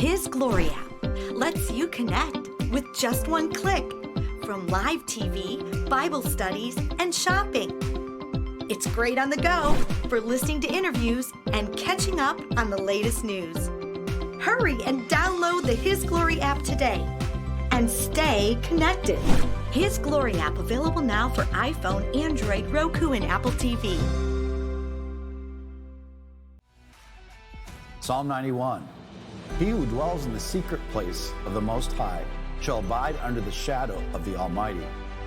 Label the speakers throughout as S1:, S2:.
S1: His Glory app lets you connect with just one click from live TV, Bible studies, and shopping. It's great on the go for listening to interviews and catching up on the latest news. Hurry and download the His Glory app today and stay connected. His Glory app available now for iPhone, Android, Roku, and Apple TV.
S2: Psalm 91. He who dwells in the secret place of the Most High shall abide under the shadow of the Almighty.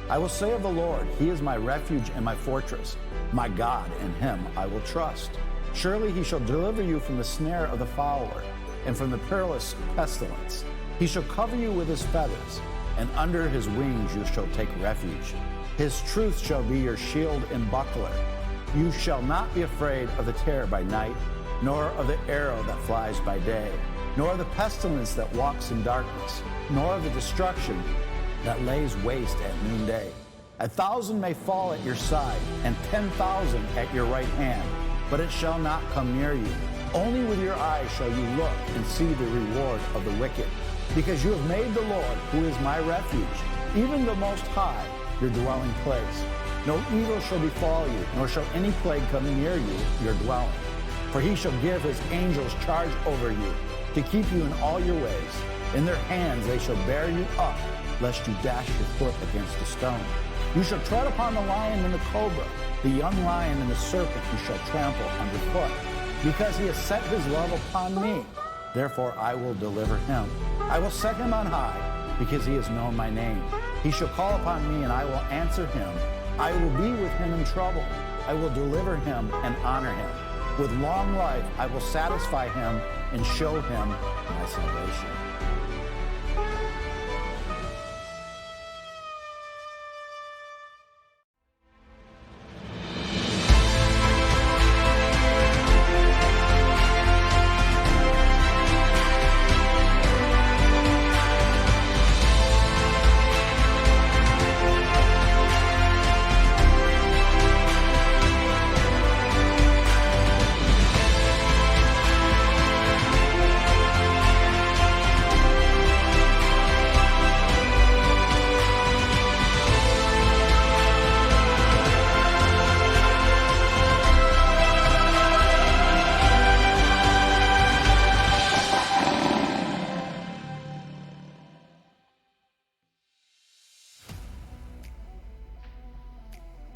S2: I will say of the Lord, He is my refuge and my fortress, my God, in Him I will trust. Surely He shall deliver you from the snare of the fowler and from the perilous pestilence. He shall cover you with His feathers, and under His wings you shall take refuge. His truth shall be your shield and buckler. You shall not be afraid of the terror by night, nor of the arrow that flies by day, nor of the pestilence that walks in darkness, nor of the destruction that lays waste at noonday. 1,000 may fall at your side, and 10,000 at your right hand, but it shall not come near you. Only with your eyes shall you look and see the reward of the wicked. Because you have made the Lord, who is my refuge, even the Most High, your dwelling place. No evil shall befall you, nor shall any plague come near you, your dwelling. For He shall give His angels charge over you, to keep you in all your ways. In their hands they shall bear you up, lest you dash your foot against a stone. You shall tread upon the lion and the cobra, the young lion and the serpent you shall trample underfoot. Because He has set His love upon me, therefore I will deliver him. I will set him on high, because he has known my name. He shall call upon me, and I will answer him. I will be with him in trouble. I will deliver him and honor him. With long life I will satisfy him and show him my salvation.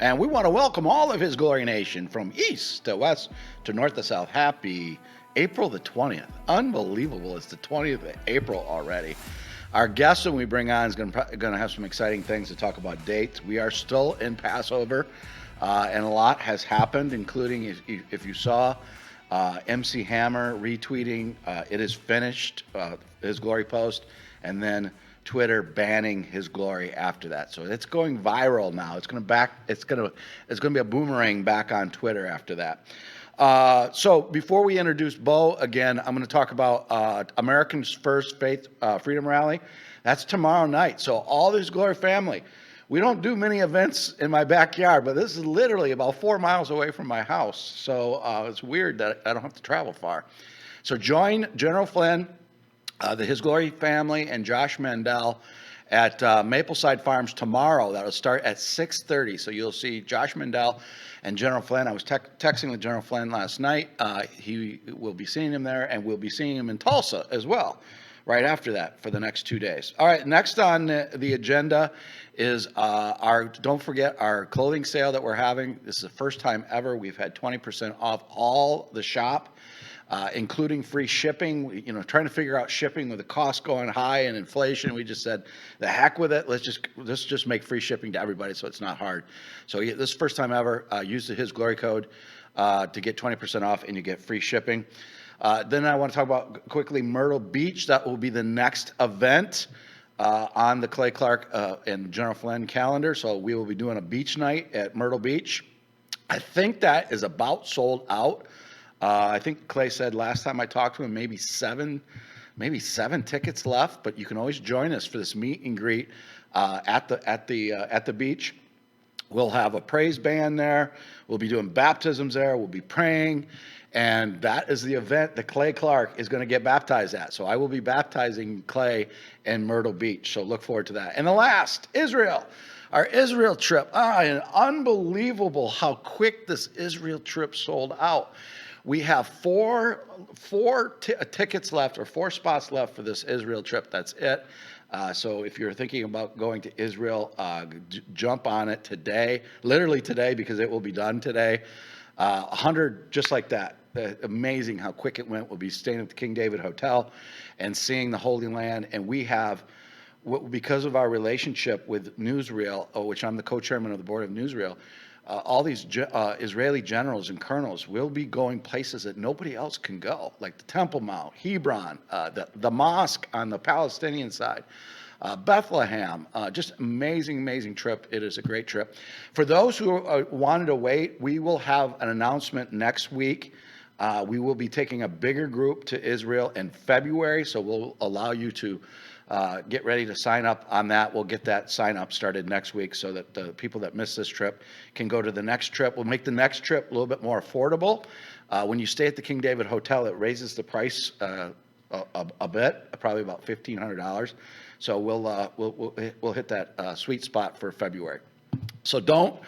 S3: And we want to welcome all of His Glory Nation from east to west to north to south. Happy April the 20th. Unbelievable. It's the 20th of April already. Our guest that we bring on is going to have some exciting things to talk about dates. We are still in Passover, and a lot has happened, including, if you saw, MC Hammer retweeting, it is finished, His Glory post, and then Twitter banning His Glory after that. So it's going viral now. It's going to be a boomerang back on Twitter after that. So before we introduce Bo again, I'm going to talk about Americans First Faith Freedom Rally. That's tomorrow night. So all His Glory family, we don't do many events in my backyard, but this is literally about 4 miles away from my house. So it's weird that I don't have to travel far. So join General Flynn, the His Glory family, and Josh Mandel at Mapleside Farms tomorrow. That'll start at 6:30. So you'll see Josh Mandel and General Flynn. I was texting with General Flynn last night. He will be seeing him there, and we'll be seeing him in Tulsa as well right after that for the next 2 days. All right, next on the agenda is don't forget our clothing sale that we're having. This is the first time ever we've had 20% off all the shop. Including free shipping. Trying to figure out shipping with the cost going high and inflation. We just said, the heck with it. Let's just make free shipping to everybody so it's not hard. So this is the first time ever. Use the His Glory code to get 20% off, and you get free shipping. Then I want to talk about quickly Myrtle Beach. That will be the next event on the Clay Clark and General Flynn calendar. So we will be doing a beach night at Myrtle Beach. I think that is about sold out. I think Clay said last time I talked to him, maybe seven tickets left, but you can always join us for this meet and greet at the beach. We'll have a praise band there. We'll be doing baptisms there. We'll be praying. And that is the event that Clay Clark is going to get baptized at. So I will be baptizing Clay in Myrtle Beach. So look forward to that. And the last, Israel. Our Israel trip. And unbelievable how quick this Israel trip sold out. We have four tickets left, or 4 spots left for this Israel trip. That's it. So if you're thinking about going to Israel, jump on it today, literally today, because it will be done today. 100 just like that. Amazing how quick it went. We'll be staying at the King David Hotel and seeing the Holy Land. And we have, because of our relationship with Newsreel, which I'm the co-chairman of the board of Newsreel, all these Israeli generals and colonels will be going places that nobody else can go, like the Temple Mount, Hebron, the mosque on the Palestinian side, Bethlehem. Just amazing trip. It is a great trip. For those who wanted to wait, we will have an announcement next week. We will be taking a bigger group to Israel in February, so we'll allow you to get ready to sign up on that. We'll get that sign up started next week so that the people that miss this trip can go to the next trip. We'll make the next trip a little bit more affordable. When you stay at the King David Hotel, it raises the price a bit, probably about $1,500. So we'll hit that sweet spot for February. So don't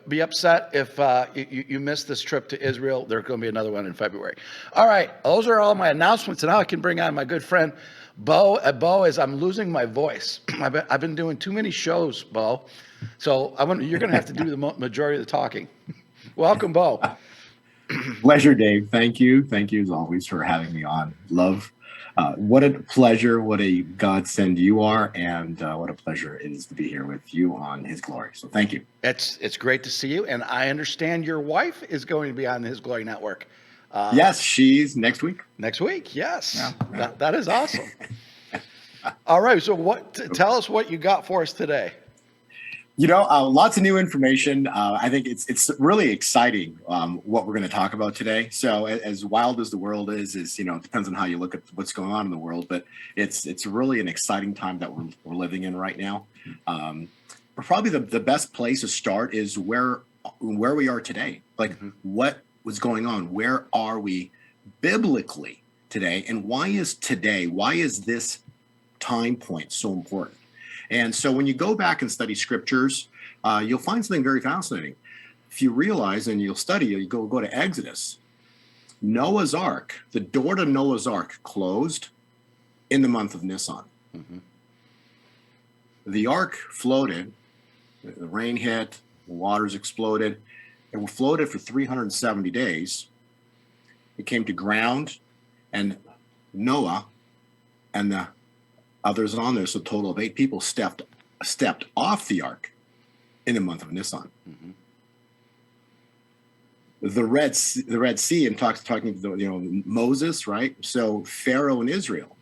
S3: be upset if you miss this trip to Israel. There's going to be another one in February. All right, those are all my announcements, and now I can bring on my good friend Bo. Bo, as I'm losing my voice. I've been doing too many shows, Bo. So you're going to have to do the majority of the talking. Welcome, Bo.
S4: Pleasure, Dave. Thank you. Thank you, as always, for having me on. Love. What a pleasure, what a godsend you are, and what a pleasure it is to be here with you on His Glory. So thank you.
S3: It's great to see you, and I understand your wife is going to be on the His Glory Network.
S4: Yes, she's next week.
S3: Next week, yes. Yeah. That is awesome. All right, so tell us what you got for us today.
S4: You know, lots of new information. I think it's really exciting what we're going to talk about today. So as wild as the world is it depends on how you look at what's going on in the world, but it's really an exciting time that we're living in right now. But probably the best place to start is where we are today. Like what was going on? Where are we biblically today? And why is this time point so important? And so when you go back and study scriptures, you'll find something very fascinating. If you realize and you'll study, you go to Exodus. Noah's Ark, the door to Noah's Ark closed in the month of Nisan. Mm-hmm. The Ark floated, the rain hit, the waters exploded. It floated for 370 days. It came to ground, and Noah and the others on there, so a total of 8 people stepped off the ark in the month of Nisan. Mm-hmm. The Red Sea, and talking to Moses, right? So Pharaoh and Israel.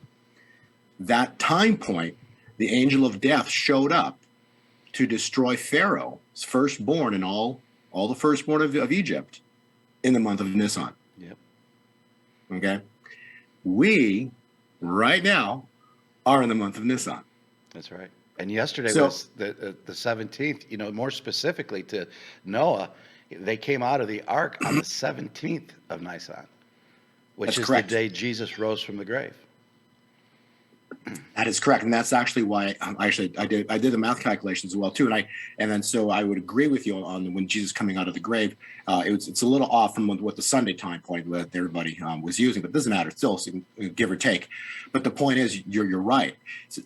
S4: That time point, the angel of death showed up to destroy Pharaoh's firstborn and all the firstborn of Egypt in the month of Nisan.
S3: Yep.
S4: Okay. We right now are in the month of Nisan.
S3: That's right. And yesterday was the 17th, more specifically to Noah, they came out of the ark on the 17th of Nisan, which is correct. The day Jesus rose from the grave.
S4: That is correct. And that's actually why I did the math calculations as well too. And then so I would agree with you on when Jesus coming out of the grave. It's a little off from what the Sunday time point that everybody was using, but it doesn't matter. It's still give or take. But the point is, you're right.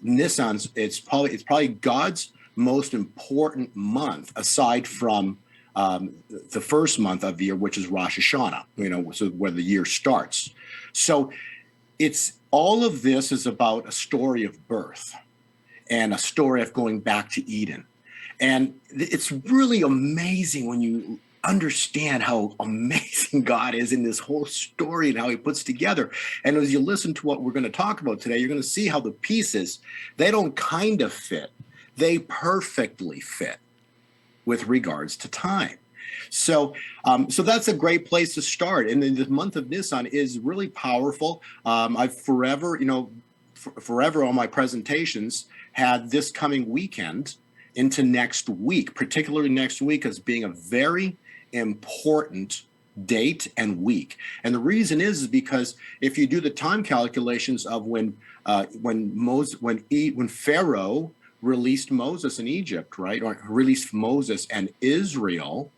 S4: Nisan's it's probably God's most important month aside from the first month of the year, which is Rosh Hashanah. So where the year starts. So it's all of this is about a story of birth and a story of going back to Eden. And it's really amazing when you understand how amazing God is in this whole story and how he puts together. And as you listen to what we're going to talk about today, you're going to see how the pieces, they don't kind of fit. They perfectly fit with regards to time. So that's a great place to start. And then the month of Nisan is really powerful. I've forever, forever on my presentations had this coming weekend into next week, particularly next week, as being a very important date and week. And the reason is because if you do the time calculations of when Pharaoh released Moses in Egypt, right, or released Moses and Israel,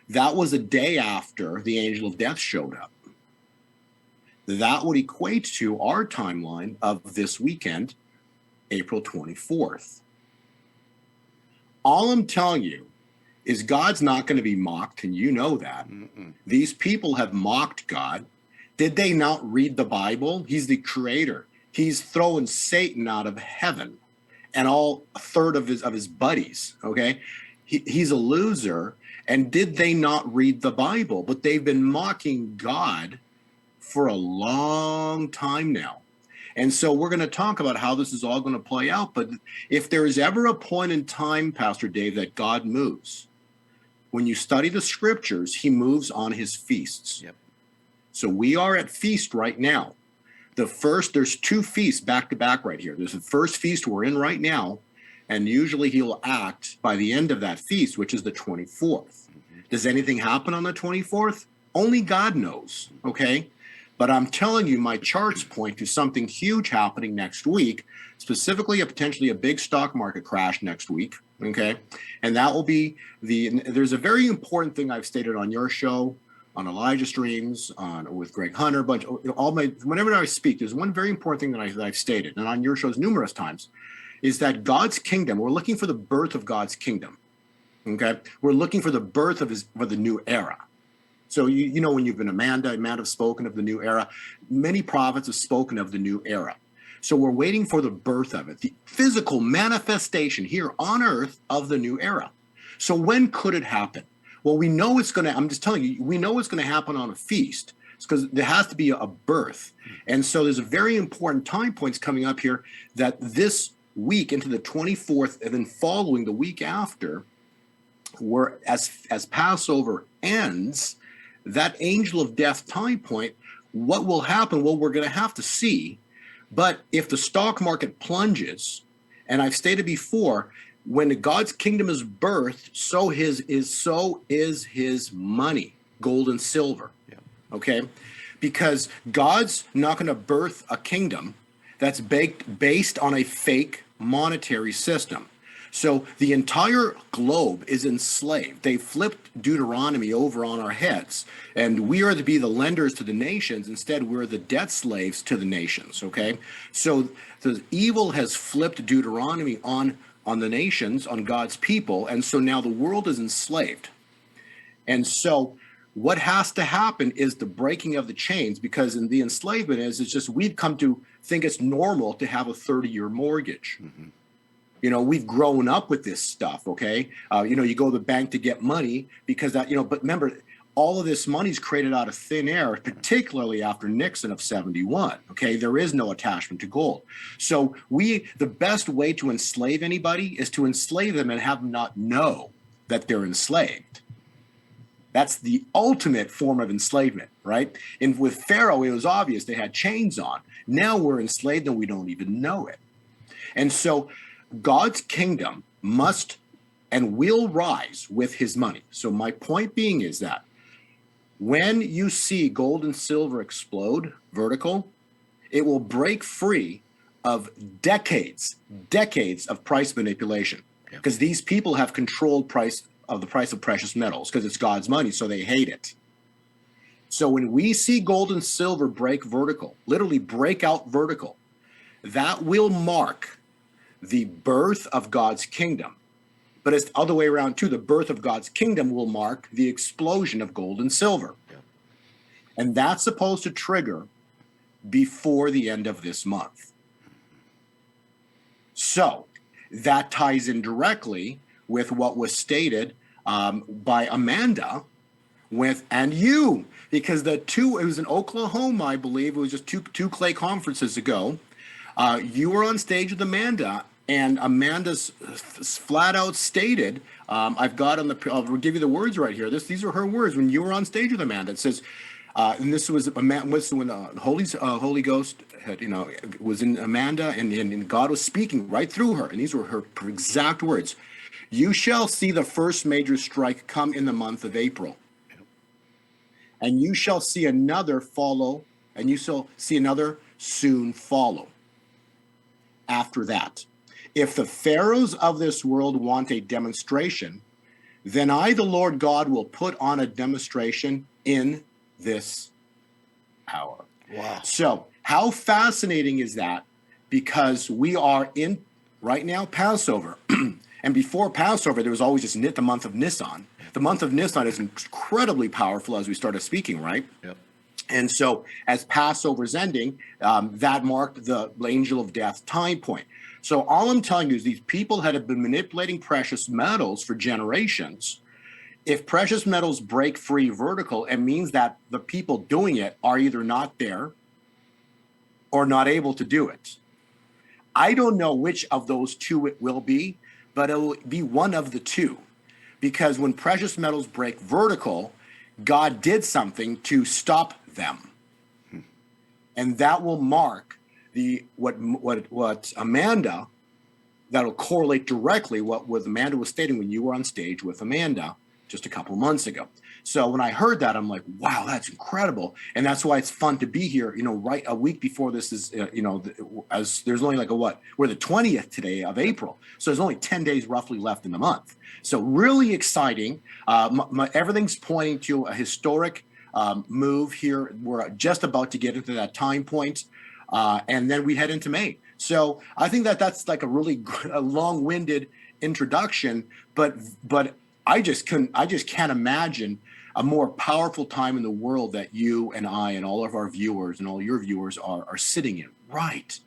S4: that was a day after the angel of death showed up. That would equate to our timeline of this weekend, April 24th. All I'm telling you is God's not going to be mocked, and you know that. These people have mocked God. Did they not read the Bible? He's the creator. He's throwing Satan out of heaven and all a third of his buddies, okay? He's a loser. And did they not read the Bible? But they've been mocking God for a long time now. And so we're going to talk about how this is all going to play out. But if there is ever a point in time, Pastor Dave, that God moves, when you study the scriptures, he moves on his feasts.
S3: Yep.
S4: So we are at feast right now. There's two feasts back to back right here. There's the first feast we're in right now, and usually he'll act by the end of that feast, which is the 24th. Does anything happen on the 24th? Only God knows, okay? But I'm telling you, my charts point to something huge happening next week, specifically potentially a big stock market crash next week, okay? And that will be there's a very important thing I've stated on your show, on Elijah Streams, with Greg Hunter, whenever I speak, there's one very important thing that I've stated, and on your shows numerous times, is that God's kingdom, we're looking for the birth of God's kingdom, okay? We're looking for the birth of the new era. So, you know, when you've been Amanda's spoken of the new era. Many prophets have spoken of the new era. So we're waiting for the birth of it, the physical manifestation here on earth of the new era. So when could it happen? Well, we know it's going to, I'm just telling you, we know it's going to happen on a feast. It's because there has to be a birth. And so there's a very important time points coming up here that this week into the 24th and then following the week after, where as Passover ends, that angel of death time point, what will happen? Well, we're going to have to see. But if the stock market plunges, and I've stated before, when God's kingdom is birthed, so is his money, gold and silver. Yeah. Okay? Because God's not going to birth a kingdom that's based on a fake monetary system. So the entire globe is enslaved. They flipped Deuteronomy over on our heads, and we are to be the lenders to the nations. Instead, we're the debt slaves to the nations, okay? So the evil has flipped Deuteronomy on the nations, on God's people, and so now the world is enslaved. And so what has to happen is the breaking of the chains, because in the enslavement it's just we've come to think it's normal to have a 30-year mortgage. Mm-hmm. You know, we've grown up with this stuff, okay? You go to the bank to get money because that, but remember, all of this money is created out of thin air, particularly after Nixon of 71, okay? There is no attachment to gold. So the best way to enslave anybody is to enslave them and have them not know that they're enslaved. That's the ultimate form of enslavement, right? And with Pharaoh, it was obvious they had chains on. Now we're enslaved and we don't even know it. And so God's kingdom must and will rise with his money. So my point being is that when you see gold and silver explode vertical, it will break free of decades of price manipulation, because these people have controlled the price of precious metals because it's God's money, so they hate it. So when we see gold and silver break vertical, literally break out vertical, that will mark the birth of God's kingdom. But it's the other way around too. The birth of God's kingdom will mark the explosion of gold and silver. Yeah. And that's supposed to trigger before the end of this month. So that ties in directly with what was stated by Amanda and you, because it was in Oklahoma, I believe. It was just two Clay conferences ago. You were on stage with Amanda, and Amanda's flat out stated, I'll give you the words right here. These are her words when you were on stage with Amanda. It says, and this was when the Holy Ghost was in Amanda, and God was speaking right through her. And these were her exact words. You shall see the first major strike come in the month of April. And you shall see another follow, and you shall see another soon follow after that. If the pharaohs of this world want a demonstration, then I, the Lord God, will put on a demonstration in this hour.
S3: Wow.
S4: So how fascinating is that? Because we are in, right now, Passover. And before Passover, there was always just the month of Nisan. The month of Nisan is incredibly powerful, as we started speaking, right?
S3: Yep.
S4: And so as Passover's ending, that marked the angel of death time point. So all I'm telling you is these people had been manipulating precious metals for generations. If precious metals break free vertical, it means that the people doing it are either not there or not able to do it. I don't know which of those two it will be, but it will be one of the two. Because when precious metals break vertical, God did something to stop them. And that will mark what Amanda, that'll correlate directly what Amanda was stating when you were on stage with Amanda just a couple months ago. So when I heard that, I'm like, wow, that's incredible. And that's why it's fun to be here, right a week before this is, as there's only we're the 20th today of April. So there's only 10 days roughly left in the month. So really exciting. Everything's pointing to a historic move here. We're just about to get into that time point. And then we head into May. So I think that's like a really long-winded introduction, but I just can't imagine a more powerful time in the world that you and I and all of our viewers and all your viewers are sitting in right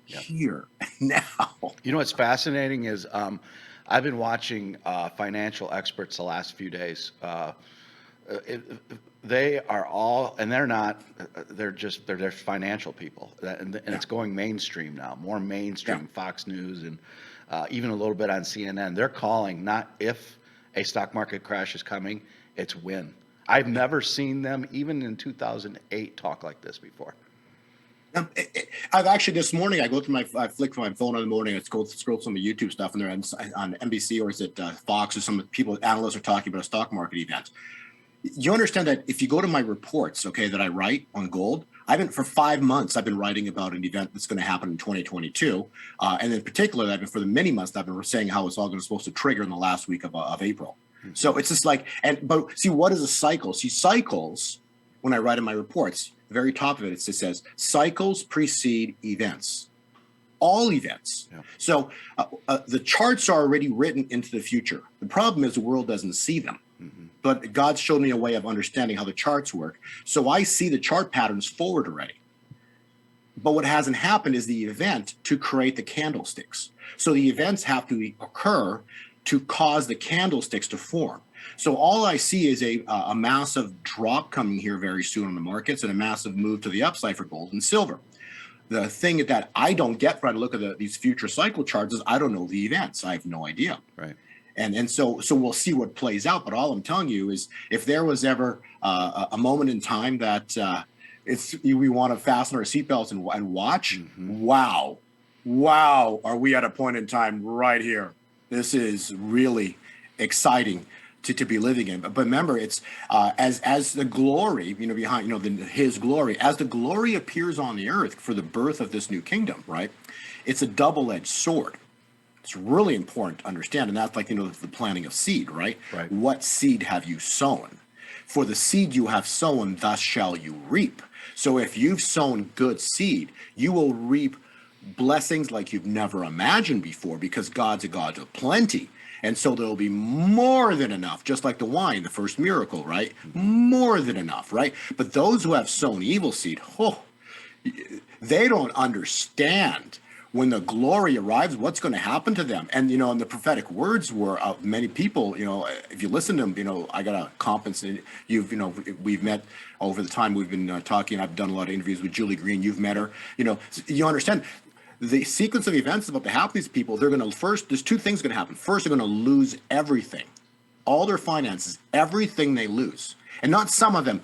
S4: here now.
S3: You know what's fascinating is I've been watching financial experts the last few days. They are all, and they're not, they're financial people. And it's going mainstream now, more mainstream, Fox News and even a little bit on CNN. They're calling not if a stock market crash is coming, it's when. I've never seen them, even in 2008, talk like this before.
S4: I've actually, this morning, I flick through my phone in the morning, I scroll some of the YouTube stuff, and they're on NBC, or is it Fox, or some people, analysts are talking about a stock market event. You understand that if you go to my reports, that I write on gold, for 5 months, I've been writing about an event that's going to happen in 2022. And in particular, for the many months, I've been saying how it's all supposed to trigger in the last week of April. Mm-hmm. So it's just but see, what is a cycle? See, cycles, when I write in my reports, the very top of it, it says cycles precede events. All events. Yeah. So the charts are already written into the future. The problem is the world doesn't see them. Mm-hmm. But God showed me a way of understanding how the charts work. So I see the chart patterns forward already. But what hasn't happened is the event to create the candlesticks. So the events have to occur to cause the candlesticks to form. So all I see is a massive drop coming here very soon on the markets and a massive move to the upside for gold and silver. The thing that I don't get when I look at these future cycle charts is I don't know the events. I have no idea.
S3: Right.
S4: And so we'll see what plays out. But all I'm telling you is, if there was ever a moment in time that we want to fasten our seatbelts and watch, mm-hmm. Wow, are we at a point in time right here? This is really exciting to be living in. But remember, it's as the glory, behind, his glory, as the glory appears on the earth for the birth of this new kingdom, right? It's a double-edged sword. It's really important to understand, and that's the planting of seed, right?
S3: Right.
S4: What seed have you sown? For the seed you have sown, thus shall you reap. So if you've sown good seed, you will reap blessings like you've never imagined before, because God's a God of plenty. And so there'll be more than enough, just like the wine, the first miracle, right? More than enough, right? But those who have sown evil seed, they don't understand when the glory arrives, what's going to happen to them. And, and the prophetic words were of many people, if you listen to them, I got a conference, and we've met over the time we've been talking. I've done a lot of interviews with Julie Green. You've met her, you understand the sequence of events about to happen to these people. They're going to there's two things going to happen. First, they're going to lose everything, all their finances, everything they lose. And not some of them,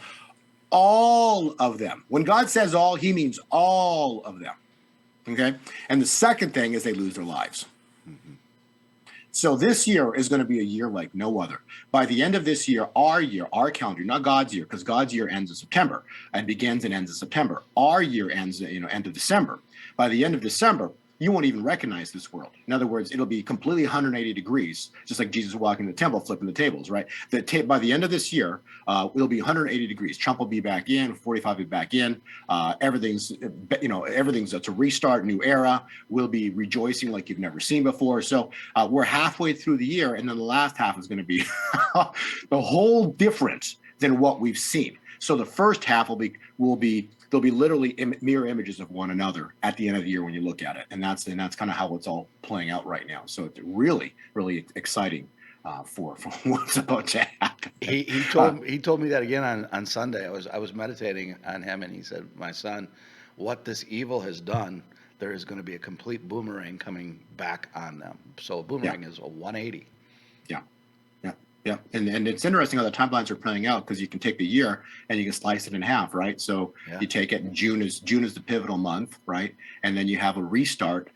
S4: All of them. When God says all, he means all of them. Okay? And the second thing is they lose their lives. So this year is going to be a year like no other. By the end of this year, our calendar, not God's year, because God's year ends in September and begins and ends in September. Our year ends, end of December. By the end of December, you won't even recognize this world. In other words, it'll be completely 180 degrees, just like Jesus walking the temple, flipping the tables, right? By the end of this year, it'll be 180 degrees. Trump will be back in, 45 will be back in. Everything's to restart, new era. We'll be rejoicing like you've never seen before. So we're halfway through the year, and then the last half is going to be the whole different than what we've seen. So the first half will be they'll be literally mirror images of one another at the end of the year when you look at it, and that's kind of how it's all playing out right now. So it's really, really exciting for what's about to happen.
S3: He told me that again on Sunday. I was meditating on him, and he said, "My son, what this evil has done, there is going to be a complete boomerang coming back on them." So a boomerang is a 180.
S4: Yeah. Yeah, and it's interesting how the timelines are playing out, because you can take the year and you can slice it in half, right? So you take it, and June is the pivotal month, right? And then you have a restart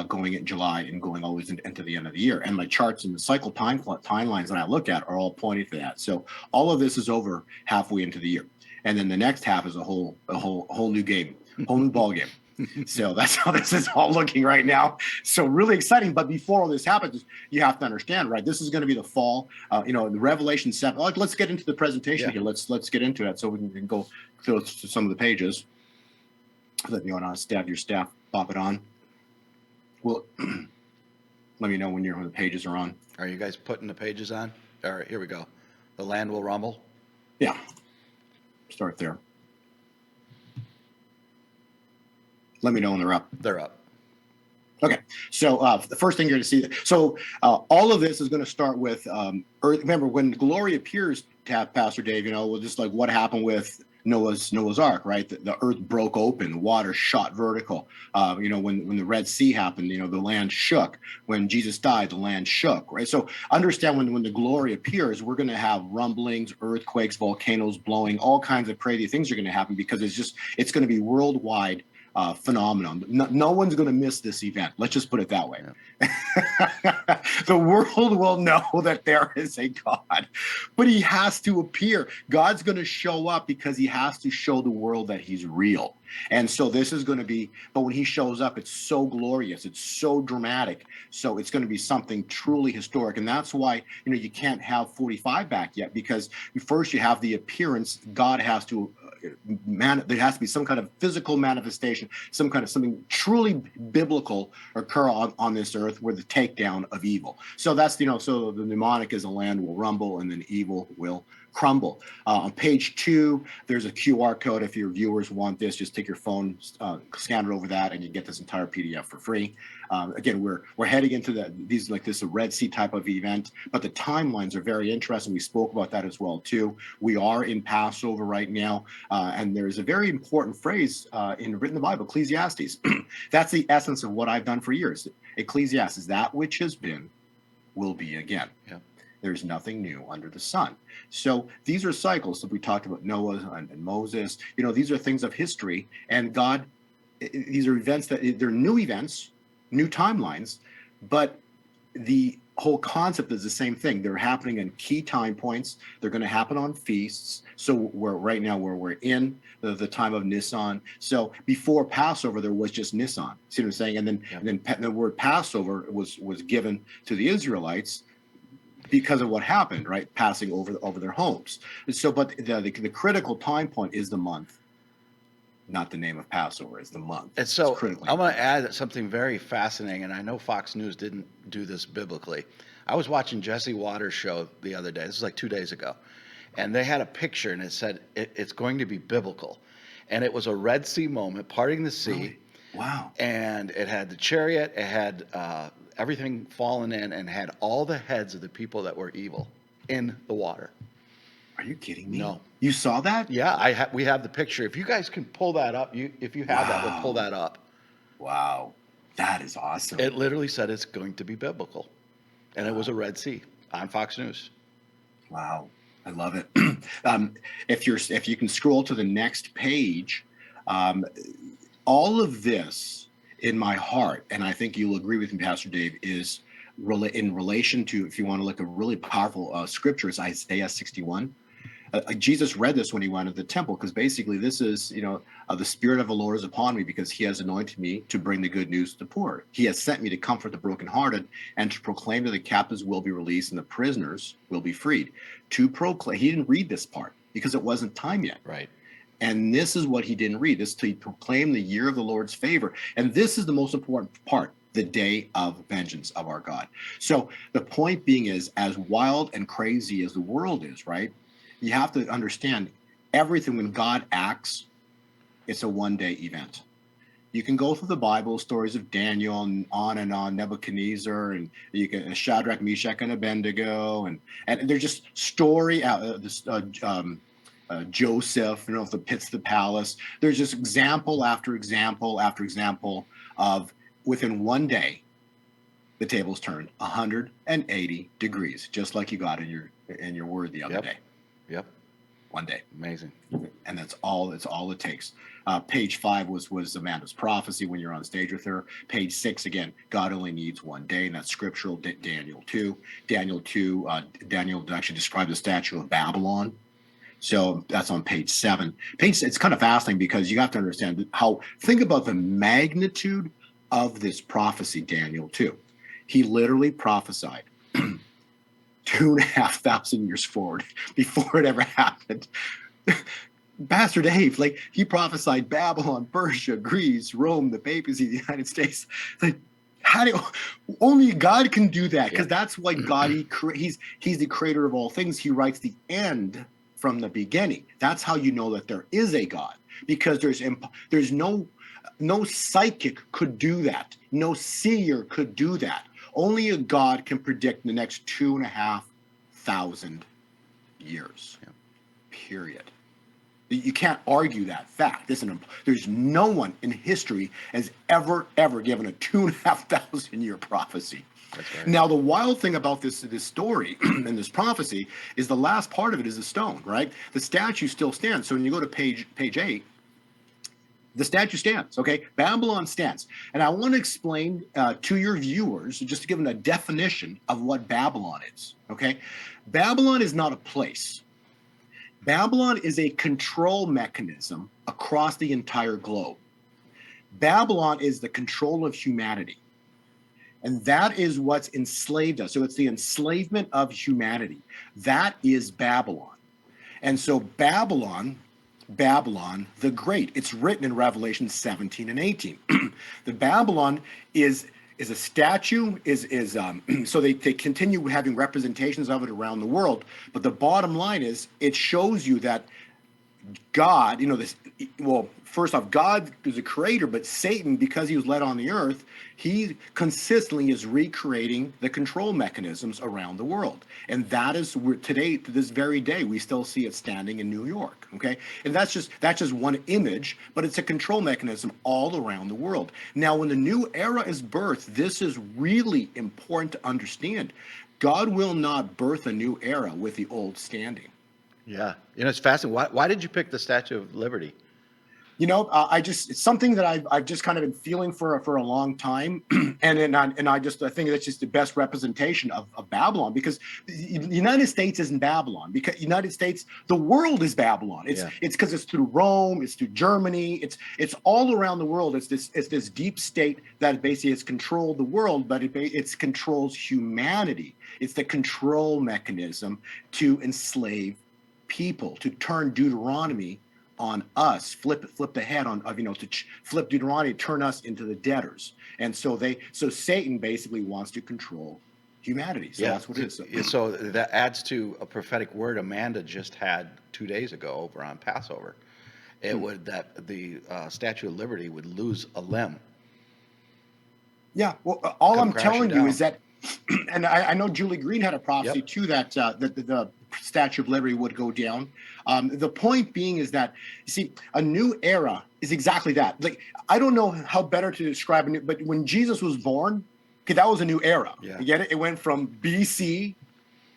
S4: going in July and going always into the end of the year. And my charts and the cycle timelines that I look at are all pointing to that. So all of this is over halfway into the year, and then the next half is a whole new game, whole new ball game. So that's how this is all looking right now. So really exciting. But before all this happens, you have to understand, right? This is going to be the fall. The Revelation 7. Let's get into the presentation here. Let's get into that so we can go through some of the pages. Let me stab your staff, pop it on. Well, let me know when the pages are on.
S3: Are you guys putting the pages on? All right, here we go. The land will rumble.
S4: Yeah. Start there. Let me know when they're up.
S3: They're up.
S4: Okay. So the first thing you're going to see. So all of this is going to start with Earth. Remember, when glory appears, Pastor Dave, just like what happened with Noah's Ark, right? The earth broke open, the water shot vertical. When the Red Sea happened, the land shook. When Jesus died, the land shook, right? So understand when the glory appears, we're going to have rumblings, earthquakes, volcanoes blowing, all kinds of crazy things are going to happen, because it's going to be worldwide phenomenon. No one's going to miss this event. Let's just put it that way. Yeah. The world will know that there is a God, but he has to appear. God's going to show up because he has to show the world that he's real. And so this is going to be, but when he shows up, it's so glorious. It's so dramatic. So it's going to be something truly historic. And that's why, you can't have 45 back yet, because first you have the appearance. God has to, there has to be some kind of physical manifestation, something truly biblical occur on this earth, where the takedown of evil. So that's, so the mnemonic is the land will rumble and then evil will crumble. On page 2, there's a QR code. If your viewers want this, just take your phone, scan it over that, and you get this entire PDF for free. Again, we're heading into this Red Sea type of event, but the timelines are very interesting. We spoke about that as well too. We are in Passover right now, and there's a very important phrase written in the Bible, Ecclesiastes. That's the essence of what I've done for years. Ecclesiastes, that which has been will be again. Yeah. There's nothing new under the sun. So these are cycles that we talked about, Noah and Moses. These are things of history, and God, these are events they're new events, new timelines, but the whole concept is the same thing. They're happening in key time points. They're going to happen on feasts. So we're in the time of Nisan. So before Passover, there was just Nisan. See what I'm saying? And then the word Passover was given to the Israelites because of what happened, right? Passing over their homes. So, but the critical time point is the month, not the name of Passover. It's the month.
S3: And so I want to add something very fascinating, and I know Fox News didn't do this biblically. I was watching Jesse Waters' show the other day. This was like 2 days ago, and they had a picture, and it said it's going to be biblical, and it was a Red Sea moment, parting the sea.
S4: Really? Wow.
S3: And it had the chariot. It had everything fallen in, and had all the heads of the people that were evil in the water.
S4: Are you kidding me?
S3: No.
S4: You saw that?
S3: Yeah, we have the picture. If you guys can pull that up, if you have that, we'll pull that up.
S4: Wow. That is awesome.
S3: It literally said it's going to be biblical. And it was a Red Sea on Fox News.
S4: Wow. I love it. If you can scroll to the next page, um, all of this in my heart, and I think you'll agree with me, Pastor Dave, is in relation to, if you want to look at a really powerful scripture, is Isaiah 61. Jesus read this when he went to the temple, because basically this is, the Spirit of the Lord is upon me because he has anointed me to bring the good news to the poor. He has sent me to comfort the brokenhearted and to proclaim that the captives will be released and the prisoners will be freed. To proclaim, he didn't read this part because it wasn't time yet.
S3: Right.
S4: And this is what he didn't read, this to proclaim the year of the Lord's favor. And this is the most important part, the day of vengeance of our God. So the point being is, as wild and crazy as the world is, right? You have to understand everything when God acts, it's a one-day event. You can go through the Bible, stories of Daniel and on, Nebuchadnezzar, and you can Shadrach, Meshach, and Abednego, and there's just story out Joseph, the pits of the palace. There's just example after example after example of within one day, the tables turned 180 degrees, just like you got in your word the other day.
S3: Yep.
S4: One day.
S3: Amazing.
S4: And that's all it takes. Page 5 was Amanda's prophecy when you're on stage with her. Page 6, again, God only needs one day, and that's scriptural. Daniel 2. Daniel actually described the statue of Babylon. So that's on page 7. It's kind of fascinating because you have to understand think about the magnitude of this prophecy, Daniel 2. He literally prophesied 2,500 years forward before it ever happened. Pastor Dave, he prophesied Babylon, Persia, Greece, Rome, the papacy, the United States. Only God can do that, because that's why God, he's the creator of all things. He writes the end from the beginning. That's how you know that there is a God, because there's no psychic could do that. No seer could do that. Only a God can predict the next 2,500 years. Yeah. Period. You can't argue that fact. There's no one in history has ever given a 2,500 year prophecy. That's right. Now, the wild thing about this story and this prophecy is the last part of it is a stone, right? The statue still stands. So when you go to page 8, the statue stands, okay? Babylon stands. And I want to explain to your viewers, just to give them a definition of what Babylon is, okay? Babylon is not a place. Babylon is a control mechanism across the entire globe. Babylon is the control of humanity. And that is what's enslaved us. So it's the enslavement of humanity. That is Babylon. And so Babylon the Great. It's written in Revelation 17 and 18. The Babylon is a statue, so they continue having representations of it around the world. But the bottom line is, it shows you that God, first off, God is a creator, but Satan, because he was led on the earth, he consistently is recreating the control mechanisms around the world. And that is where today, to this very day, we still see it standing in New York, okay? And that's just one image, but it's a control mechanism all around the world. Now, when the new era is birthed, this is really important to understand. God will not birth a new era with the old standing.
S3: Yeah. It's fascinating. Why did you pick the Statue of Liberty?
S4: It's something that I've just kind of been feeling for a long time, and I think that's just the best representation of Babylon, because the United States isn't Babylon, because United States, the world is Babylon. It's because it's through Rome, it's through Germany, it's all around the world. It's this deep state that basically has controlled the world, but it controls humanity. It's the control mechanism to enslave people, to turn Deuteronomy on us, flip the head flip Deuteronomy, turn us into the debtors. And so Satan basically wants to control humanity. So that's what it is.
S3: So that adds to a prophetic word Amanda just had 2 days ago over on Passover. It would that the Statue of Liberty would lose a limb.
S4: Yeah. Well, all I'm telling you is that, and I know Julie Green had a prophecy too, that the Statue of Liberty would go down. The point being is that, you see, a new era is exactly that. I don't know how better to describe it, but when Jesus was born, that was a new era. Yeah. You get it? It went from BC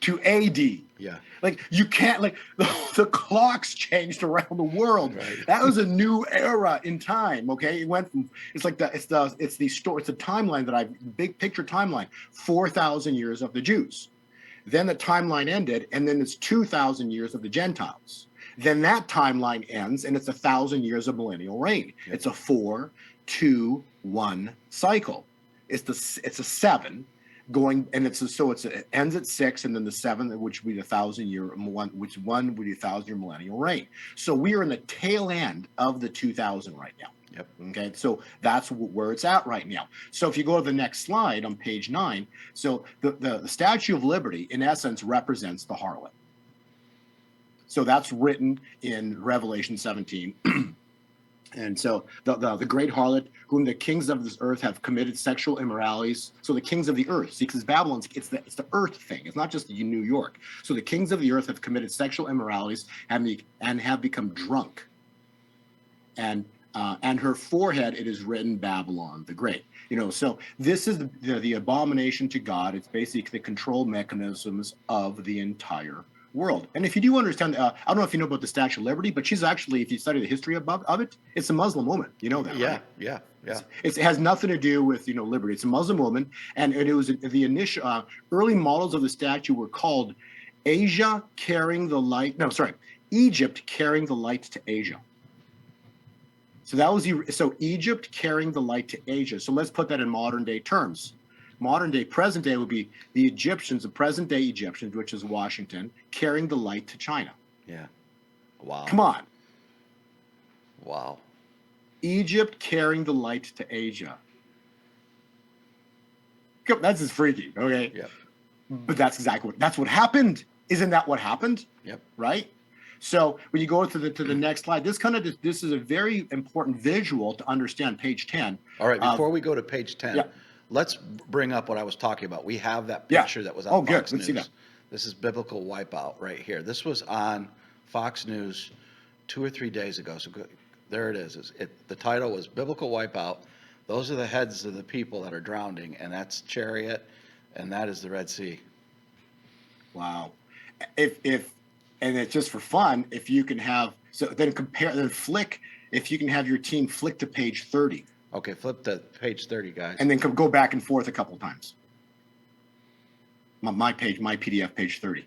S4: to AD.
S3: Yeah.
S4: Like you can't like the clocks changed around the world.
S3: Right.
S4: That was a new era in time. Okay, it went from it's the timeline that big picture timeline. 4,000 years of the Jews, then the timeline ended, and then it's 2,000 years of the Gentiles. Then that timeline ends, and it's 1,000 years of millennial reign.
S3: Yep.
S4: It's a 4, 2, 1 cycle. It's a 7. Going and it ends at 6, and then the 7, which would be the 1,000-year one, which one would be 1,000-year millennial reign. So we are in the tail end of the 2000 right now.
S3: Yep.
S4: Okay, so that's where it's at right now. So if you go to the next slide on page 9, so the Statue of Liberty in essence represents the harlot. So that's written in Revelation 17. And so the great harlot, whom the kings of this earth have committed sexual immoralities. So the kings of the earth, see, because Babylon's it's the earth thing. It's not just New York. So the kings of the earth have committed sexual immoralities and have become drunk. And her forehead it is written Babylon the Great. So this is the abomination to God. It's basically the control mechanisms of the entire world. And if you do understand, I don't know if you know about the Statue of Liberty, but she's actually, if you study the history of it, it's a Muslim woman. You know that, right?
S3: Yeah.
S4: It has nothing to do with liberty. It's a Muslim woman, and it was the initial early models of the statue were called Asia carrying the light. No, sorry, Egypt carrying the light to Asia. So that was Egypt carrying the light to Asia. So let's put that in modern day terms. Modern day, present day would be the Egyptians, the present day Egyptians, which is Washington, carrying the light to China.
S3: Yeah. Wow.
S4: Come on.
S3: Wow.
S4: Egypt carrying the light to Asia. That's just freaky, okay?
S3: Yep.
S4: But that's what happened. Isn't that what happened?
S3: Yep.
S4: Right? So when you go to the next slide, this is a very important visual to understand page 10.
S3: All right, before we go to page 10,
S4: yeah.
S3: Let's bring up what I was talking about. We have that picture that was on Fox News.
S4: See that.
S3: This is biblical wipeout right here. This was on Fox News 2 or 3 days ago. So there it is. The title was Biblical Wipeout. Those are the heads of the people that are drowning, and that's Chariot, and that is the Red Sea.
S4: Wow. And it's just for fun, if you can have, if you can have your team flick to page 30.
S3: Okay, flip to page 30, guys.
S4: And then go back and forth a couple times. My PDF, page 30.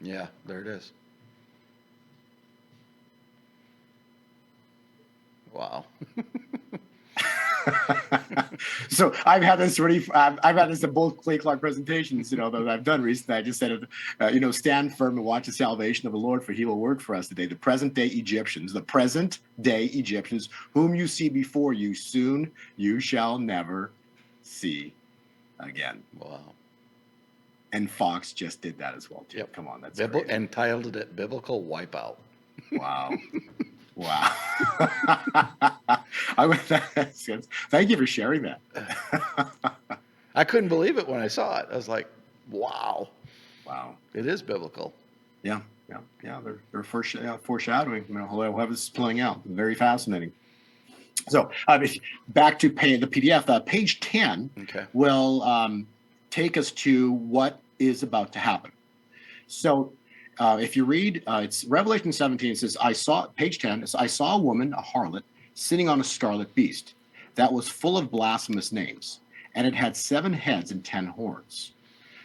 S3: Yeah, there it is. Wow.
S4: So I've had this in both Clay Clark presentations, that I've done recently. I just said, stand firm and watch the salvation of the Lord, for he will work for us today. The present day Egyptians, whom you see before you, soon you shall never see again.
S3: Wow.
S4: And Fox just did that as well, too. Yep. Come on, that's
S3: entitled it Biblical Wipeout.
S4: Wow. Wow. Thank you for sharing that.
S3: I couldn't believe it when I saw it. I was like, wow.
S4: Wow.
S3: It is biblical.
S4: Yeah. They're foreshadowing, how this is playing out. Very fascinating. So back to the PDF. Page 10 will take us to what is about to happen. So if you read, it's Revelation 17, it says, page 10, I saw a woman, a harlot, sitting on a scarlet beast that was full of blasphemous names, and it had 7 heads and 10 horns.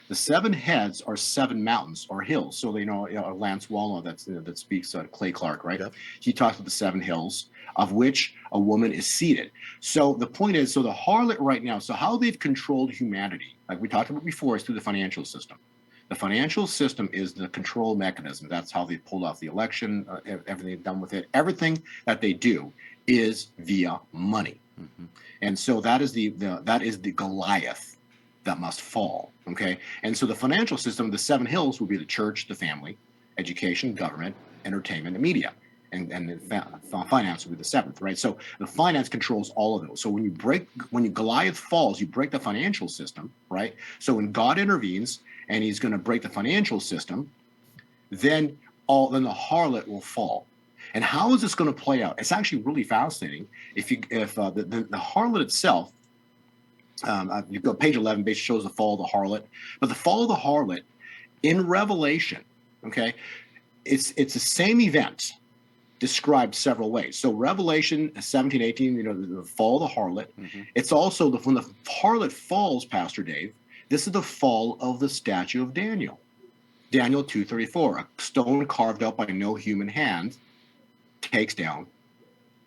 S4: The 7 heads are 7 mountains or hills. So Lance Wallnau that speaks Clay Clark, right? Yep. He talks about the 7 hills, of which a woman is seated. So the point is, the harlot right now, so how they've controlled humanity, like we talked about before, is through the financial system. The financial system is the control mechanism. That's how they pulled off the election, everything they've done with it. Everything that they do is via money. Mm-hmm. And so that is the Goliath that must fall, okay? And so the financial system, the 7 hills will be the church, the family, education, government, entertainment, and media. And finance will be the 7th, right? So the finance controls all of those. So when Goliath falls, you break the financial system, right? So when God intervenes and he's going to break the financial system, then the harlot will fall. And how is this going to play out? It's actually really fascinating. If the harlot itself, you go page 11, basically shows the fall of the harlot. But the fall of the harlot In Revelation, okay, it's the same event described several ways. So Revelation 17, 18, the fall of the harlot. It's also when the harlot falls, Pastor Dave, this is the fall of the statue of Daniel. Daniel 2:34, a stone carved out by no human hand takes down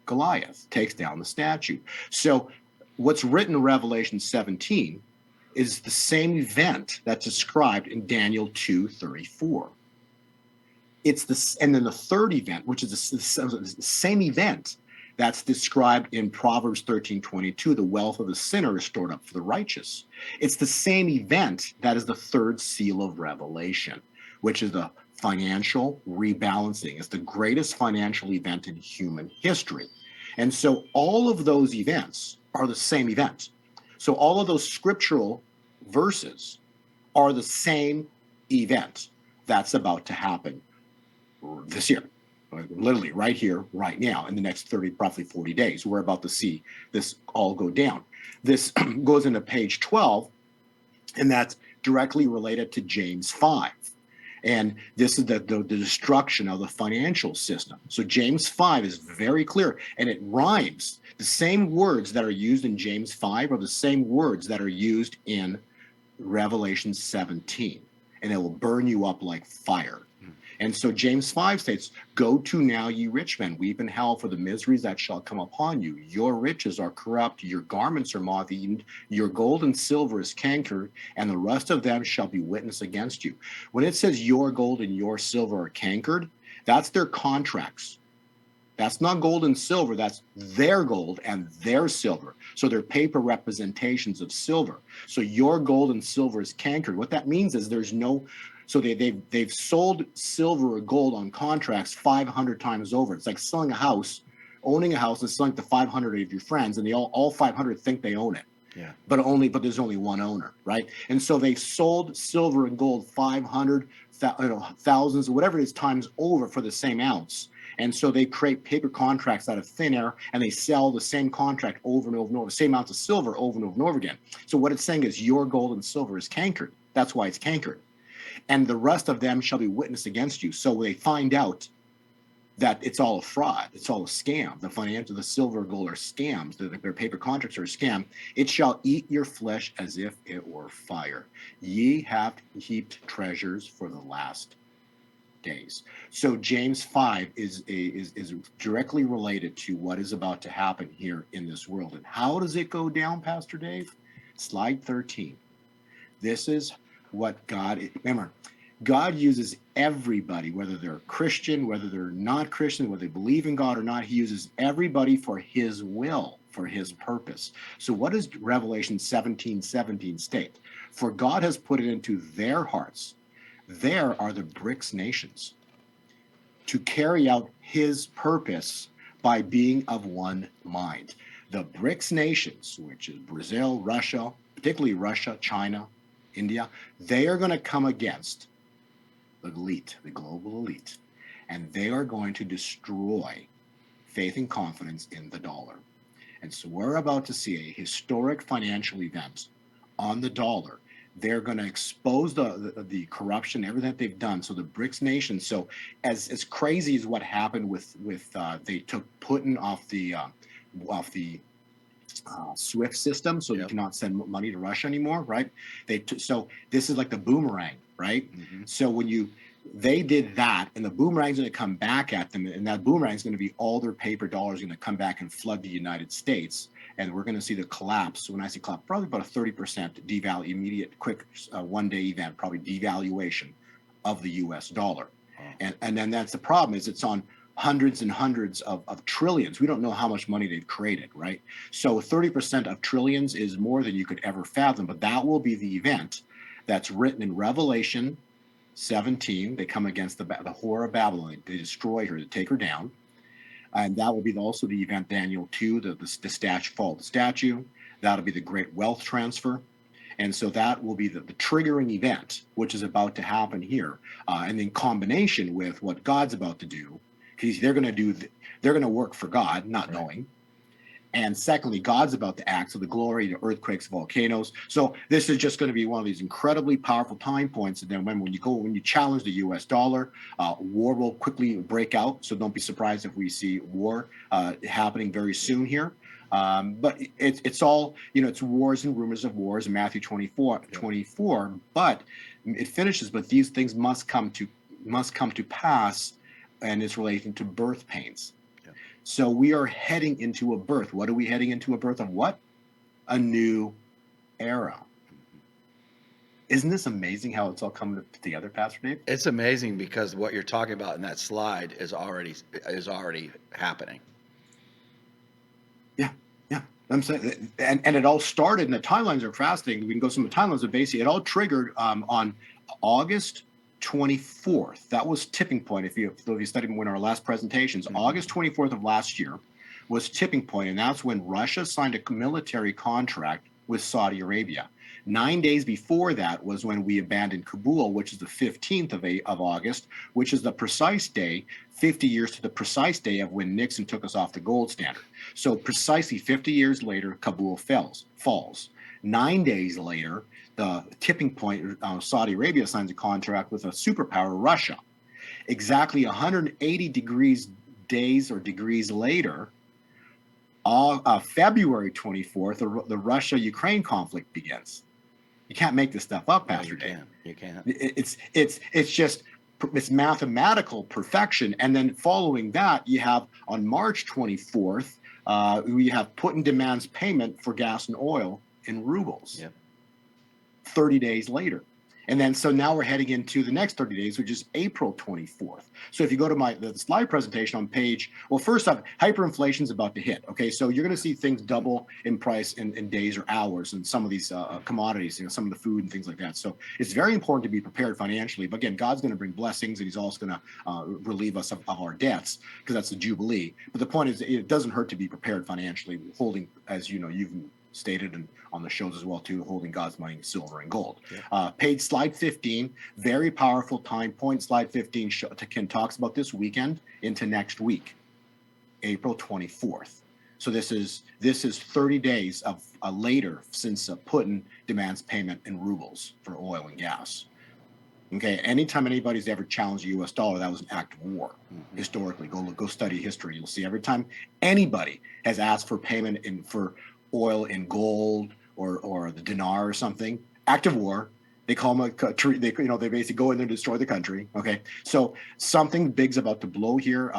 S4: Goliath, takes down the statue. So what's written in Revelation 17 is the same event that's described in Daniel 2:34. It's this, and then the third event, which is the same event that's described in Proverbs 13:22, the wealth of the sinner is stored up for the righteous. It's the same event that is the third seal of Revelation, which is the financial rebalancing. It's the greatest financial event in human history. And so all of those events are the same event. So all of those scriptural verses are the same event that's about to happen this year, literally right here, right now, in the next 30, roughly 40 days. We're about to see this all go down. This goes into page 12, and that's directly related to James 5. And this is the destruction of the financial system. So James 5 is very clear, and it rhymes. The same words that are used in James 5 are the same words that are used in Revelation 17, and it will burn you up like fire. And so James 5 states, "Go to now, ye rich men, weep in hell for the miseries that shall come upon you. Your riches are corrupt, your garments are moth-eaten, your gold and silver is cankered, and the rest of them shall be witness against you." When it says your gold and your silver are cankered, that's their contracts. That's not gold and silver, that's their gold and their silver. So they're paper representations of silver. So your gold and silver is cankered. What that means is there's no, so they've sold silver or gold on contracts 500 times over. It's like selling a house, owning a house and selling to 500 of your friends, and they all 500 think they own it.
S3: Yeah.
S4: But there's only one owner, right? And so they've sold silver and gold 500, thousands, or whatever it is, times over for the same ounce. And so they create paper contracts out of thin air, and they sell the same contract over and over and over, the same amounts of silver over and over and over again. So what it's saying is your gold and silver is cankered. That's why it's cankered. And the rest of them shall be witness against you. So they find out that it's all a fraud, it's all a scam. The financial, the silver, gold are scams. Their paper contracts are a scam. It shall eat your flesh as if it were fire. Ye have heaped treasures for the last days. So James 5 is directly related to what is about to happen here in this world. And how does it go down, Pastor Dave? Slide 13. This is what remember, God uses everybody, whether they're Christian, whether they're not Christian, whether they believe in God or not. He uses everybody for his will, for his purpose. So what does Revelation 17:17 state? For God has put it into their hearts. There are the BRICS nations to carry out his purpose by being of one mind. The BRICS nations, which is Brazil, Russia, particularly Russia, China, India, they are going to come against the elite, the global elite, and they are going to destroy faith and confidence in the dollar. And so we're about to see a historic financial event on the dollar. They're going to expose the corruption, everything that they've done. So the BRICS nations. So as crazy as what happened with they took Putin off the SWIFT system, so you cannot send money to Russia anymore, right? So this is like the boomerang, right? Mm-hmm. So when they did that, and the boomerang's going to come back at them, and that boomerang's going to be all their paper dollars going to come back and flood the United States, and we're going to see the collapse. When I say collapse, probably about a 30% immediate, quick, one-day event, probably devaluation of the U.S. dollar, and then that's the problem is it's on hundreds and hundreds of trillions. We don't know how much money they've created, right? So 30% of trillions is more than you could ever fathom, but that will be the event that's written in Revelation 17. They come against the whore of Babylon. They destroy her, they take her down. And that will be also the event Daniel 2, the statue, fall of the statue. That'll be the great wealth transfer. And so that will be the triggering event, which is about to happen here. And in combination with what God's about to do, because they're going to work for God, not knowing, And secondly, God's about to act. So the glory, the earthquakes, volcanoes. So this is just going to be one of these incredibly powerful time points. And then when you challenge the U.S. dollar, war will quickly break out. So don't be surprised if we see war happening very soon here. But it's all, it's wars and rumors of wars in Matthew 24. But it finishes, but these things must come to pass, and it's relating to birth pains. So we are heading into a birth. What are we heading into a birth of? What? A new era. Isn't this amazing how it's all coming together, Pastor Dave?
S3: It's amazing because what you're talking about in that slide is already happening.
S4: Yeah. I'm saying, and it all started, and the timelines are fascinating. We can go through the timelines, but basically it all triggered on August 24th. That was tipping point. If you studied one of our last presentations, August 24th of last year was tipping point, and that's when Russia signed a military contract with Saudi Arabia. 9 days before that was when we abandoned Kabul, which is the 15th of August, which is the precise day, 50 years to the precise day of when Nixon took us off the gold standard. So precisely 50 years later, Kabul falls. 9 days later, the tipping point, Saudi Arabia signs a contract with a superpower, Russia. Exactly 180 degrees later, February 24th, the Russia-Ukraine conflict begins. You can't make this stuff up, Pastor Dave.
S3: You can't.
S4: It's mathematical perfection. And then following that, you have on March 24th, we have Putin demands payment for gas and oil in rubles.
S3: Yep.
S4: 30 days later. And then, so now we're heading into the next 30 days, which is April 24th. So if you go to the slide presentation on page, well, first off, hyperinflation is about to hit. Okay, so you're going to see things double in price in days or hours, and some of these commodities, some of the food and things like that. So it's very important to be prepared financially. But again, God's going to bring blessings, and He's also going to relieve us of our debts, because that's the Jubilee. But the point is, it doesn't hurt to be prepared financially, holding, as you know, you've stated and on the shows as well too, holding God's money, silver and gold. Yeah. Slide 15, very powerful time point. Slide 15 talks about this weekend into next week, April 24th. So this is 30 days of later since Putin demands payment in rubles for oil and gas. Okay, anytime anybody's ever challenged the U.S. dollar, that was an act of war. Historically, go study history. You'll see every time anybody has asked for payment for oil in gold or the dinar or something, act of war. They call them they basically go in there and destroy the country. Okay, so something big's about to blow here.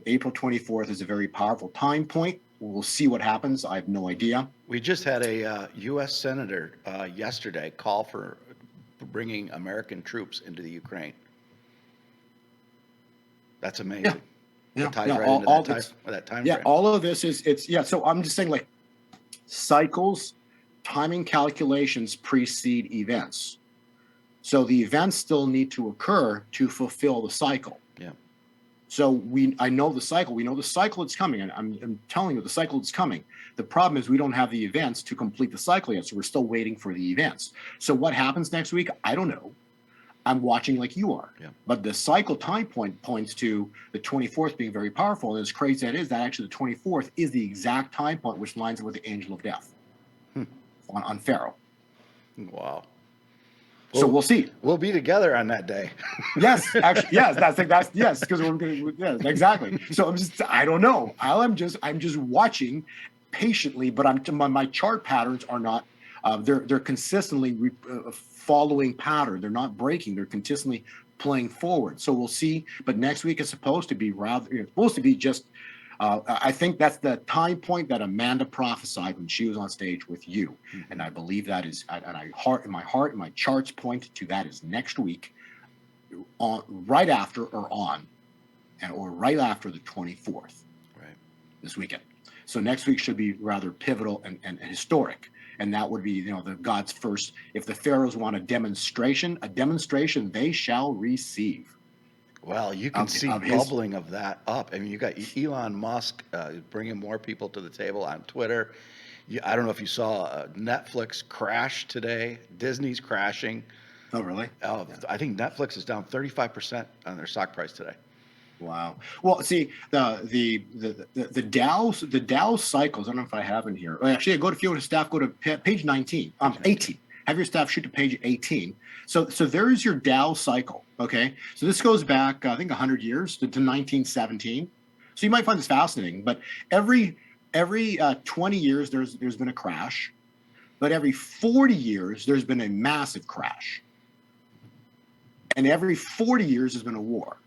S4: April 24th is a very powerful time point. We'll see what happens. I have no idea.
S3: We just had a U.S. senator yesterday call for bringing American troops into the Ukraine. That's amazing.
S4: Yeah.
S3: It ties right into that time frame.
S4: All of this so I'm just saying, like, cycles, timing calculations precede events. So the events still need to occur to fulfill the cycle.
S3: Yeah.
S4: So I know the cycle. We know the cycle is coming. And I'm telling you, the cycle is coming. The problem is we don't have the events to complete the cycle yet. So we're still waiting for the events. So what happens next week? I don't know. I'm watching like you are. Yeah. But the cycle time point points to the 24th being very powerful. And as crazy as that is, that actually the 24th is the exact time point which lines up with the angel of death on Pharaoh.
S3: Wow.
S4: So we'll see.
S3: We'll be together on that day.
S4: Yes, actually, yes, yes, because we're going to, yes, exactly. So I don't know. I'm just watching patiently, but my chart patterns are not, they're consistently following pattern. They're not breaking. They're consistently playing forward. So we'll see. But next week is supposed to be just, I think that's the time point that Amanda prophesied when she was on stage with you. Mm-hmm. And I believe that is, in my charts point to that is next week, right after right after the 24th, right, this weekend. So next week should be rather pivotal and historic. And that would be, the God's first. If the pharaohs want a demonstration they shall receive.
S3: Well, you can see bubbling of that up. I mean, you got Elon Musk bringing more people to the table on Twitter. I don't know if you saw Netflix crash today. Disney's crashing.
S4: Oh, really?
S3: I think Netflix is down 35% on their stock price today.
S4: Wow. Well, see the Dow cycles. I don't know if I have in here. Actually, if you go to staff, go to page 19. 18. Have your staff shoot to page 18. So there's your Dow cycle. Okay. So this goes back, I think, 100 years to 1917. So you might find this fascinating. But every 20 years there's been a crash, but every 40 years there's been a massive crash, and every 40 years there's been a war.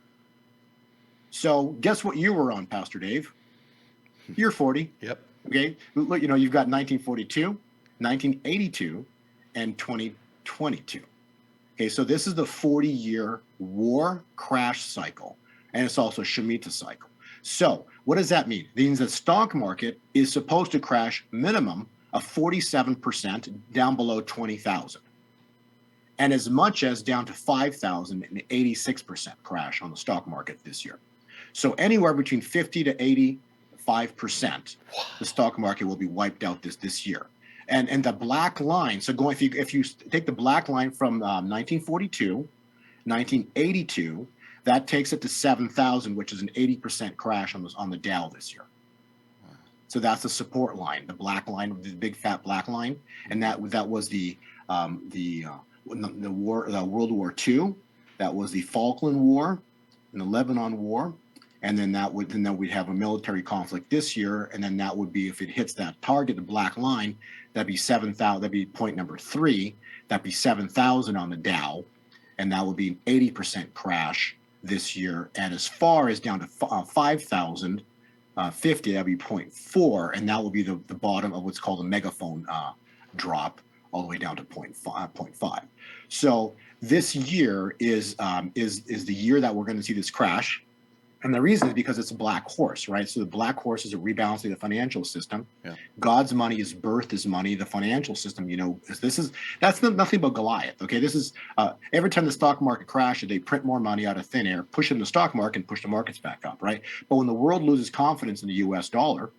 S4: So guess what year we're on, Pastor Dave? You're 40.
S3: Yep.
S4: Okay. Look, you've got 1942, 1982, and 2022. Okay. So this is the 40-year war crash cycle, and it's also Shemitah cycle. So what does that mean? It means the stock market is supposed to crash minimum of 47% down below 20,000, and as much as down to 5,000 and 86% crash on the stock market this year. So anywhere between 50 to 85%, the stock market will be wiped out this year. And the black line. So if you take the black line from 1942, 1982, that takes it to 7,000, which is an 80% crash on the Dow this year. So that's the support line, the black line, the big fat black line, and that was the World War II, that was the Falkland War, and the Lebanon War. And then we'd have a military conflict this year, and then that would be, if it hits that target, the black line, that'd be 7,000. That'd be point number 3. That'd be 7,000 on the Dow, and that would be an 80% crash this year. And as far as down to 5,050, that'd be 0.4, and that will be the bottom of what's called a megaphone drop, all the way down to 0.5. So this year is the year that we're going to see this crash. And the reason is because it's a black horse, right? So the black horse is a rebalancing the financial system. Yeah. God's money is birth is money. The financial system, that's nothing but Goliath. Okay, this is every time the stock market crashes, they print more money out of thin air, push it in the stock market, and push the markets back up, right? But when the world loses confidence in the U.S. dollar,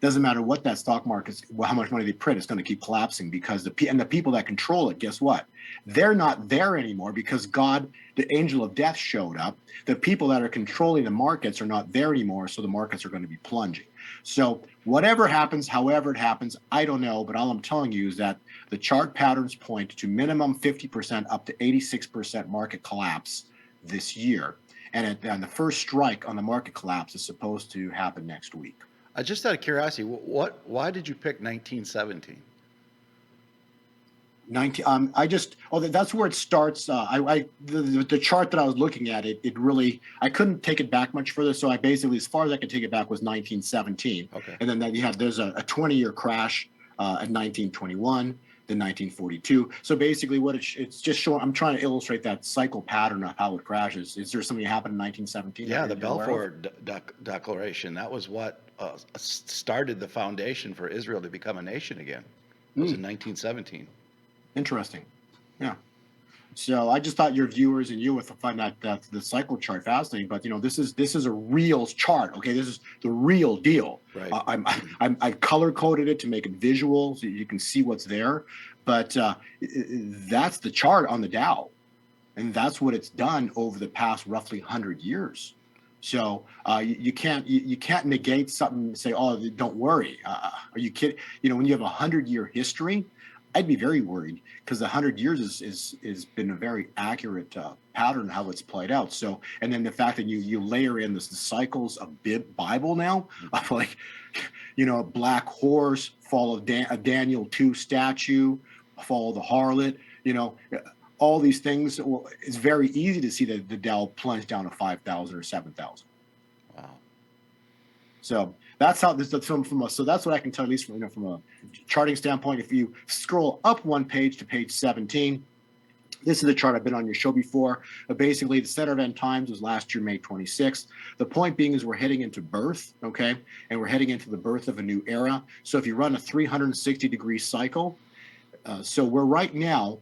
S4: doesn't matter what that stock market, how much money they print, it's going to keep collapsing, because the people that control it, guess what? They're not there anymore, because God, the angel of death, showed up. The people that are controlling the markets are not there anymore, so the markets are going to be plunging. So whatever happens, however it happens, I don't know, but all I'm telling you is that the chart patterns point to minimum 50% up to 86% market collapse this year. And the first strike on the market collapse is supposed to happen next week.
S3: Just out of curiosity, why did you pick 1917?
S4: That's where it starts. The chart that I was looking at, it really, I couldn't take it back much further. So I basically, as far as I could take it back, was 1917. Okay. And then there's a 20-year crash at 1921. Then 1942. So basically, what it's just showing, I'm trying to illustrate that cycle pattern of how it crashes. Is there something that happened in 1917?
S3: Yeah, the Balfour Declaration. That was what started the foundation for Israel to become a nation again. It was in 1917.
S4: Interesting. Yeah. So I just thought your viewers and you would find that the cycle chart fascinating. But this is a real chart. Okay, this is the real deal. Right. I've color coded it to make it visual so you can see what's there. But that's the chart on the Dow, and that's what it's done over the past roughly 100 years. So you can't negate something and say, oh, don't worry. Are you kidding? When you have a 100-year history, I'd be very worried, because the 100 years is been a very accurate pattern how it's played out. So, and then the fact that you layer in the cycles of Bible now, of like, a black horse, follow a Daniel 2 statue, follow the harlot, all these things. Well, it's very easy to see that the Dow plunged down to 5,000 or 7,000. Wow. So that's how this so that's what I can tell, at least from a charting standpoint. If you scroll up one page to page 17, this is the chart I've been on your show before. But basically, the center of end times was last year, May 26th. The point being is we're heading into birth, okay? And we're heading into the birth of a new era. So if you run a 360-degree cycle, so we're right now,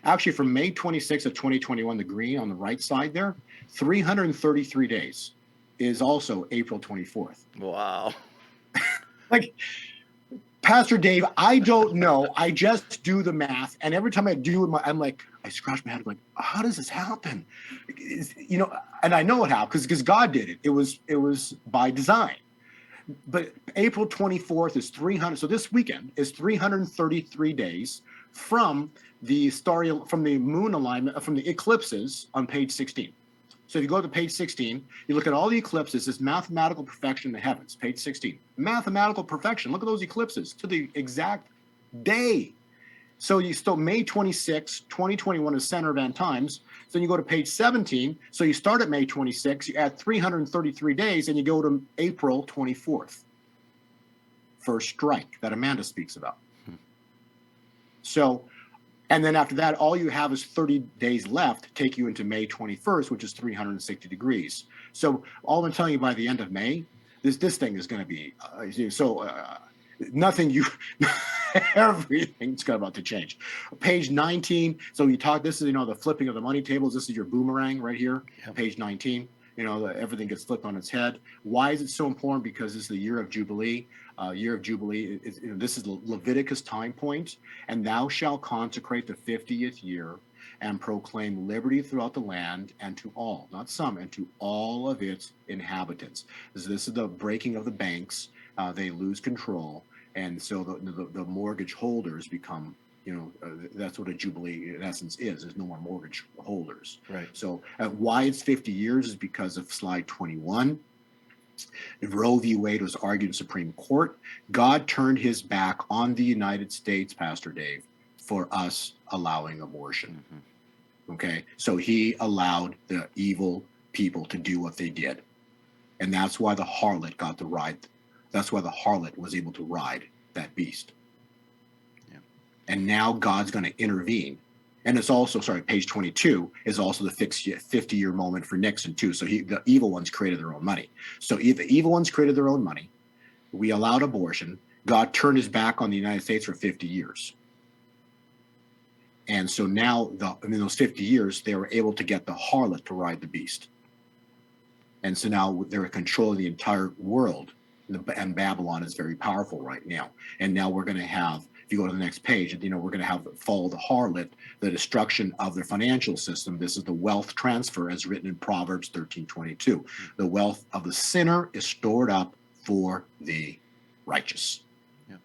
S4: actually from May 26th of 2021, the green on the right side there, 333 days is also April 24th.
S3: Wow.
S4: Pastor Dave, I don't know. I just do the math, and every time I do it, I'm like, I scratch my head. I'm like, how does this happen? And I know it happened because God did it. It was by design. But April 24th is 300. So this weekend is 333 days from the moon alignment, from the eclipses on page 16. So if you go to page 16, you look at all the eclipses, this mathematical perfection in the heavens, page 16. Mathematical perfection. Look at those eclipses to the exact day. So you still May 26, 2021 is center of end times. So then you go to page 17. So you start at May 26, you add 333 days, and you go to April 24th. First strike that Amanda speaks about. So, and then after that, all you have is 30 days left to take you into May 21st, which is 360 degrees. So all I'm telling you, by the end of May, this thing is going to be everything's about to change. Page 19. So you talk. This is the flipping of the money tables. This is your boomerang right here. Yep. Page 19. Everything gets flipped on its head. Why is it so important? Because this is the year of Jubilee. Year of Jubilee. This is the Leviticus time point. And thou shalt consecrate the 50th year and proclaim liberty throughout the land and to all, not some, and to all of its inhabitants. This is the breaking of the banks. They lose control. And so the mortgage holders become, that's what a Jubilee in essence is. There's no more mortgage holders.
S3: Right.
S4: So why it's 50 years is because of slide 21. Roe v. Wade was argued in Supreme Court. God turned his back on the United States, Pastor Dave, for us allowing abortion. Mm-hmm. Okay. So he allowed the evil people to do what they did. And that's why the harlot got the ride. That's why the harlot was able to ride that beast. Yeah. And now God's going to intervene. And it's also, page 22 is also the 50-year moment for Nixon too. So the evil ones created their own money. So if the evil ones created their own money, we allowed abortion. God turned his back on the United States for 50 years. And so now in those 50 years, they were able to get the harlot to ride the beast. And so now they're in control of the entire world. And Babylon is very powerful right now. And now we're going to have, if you go to the next page, we're going to have follow the harlot, the destruction of their financial system. This is the wealth transfer as written in Proverbs 13:22. The wealth of the sinner is stored up for the righteous. Yeah.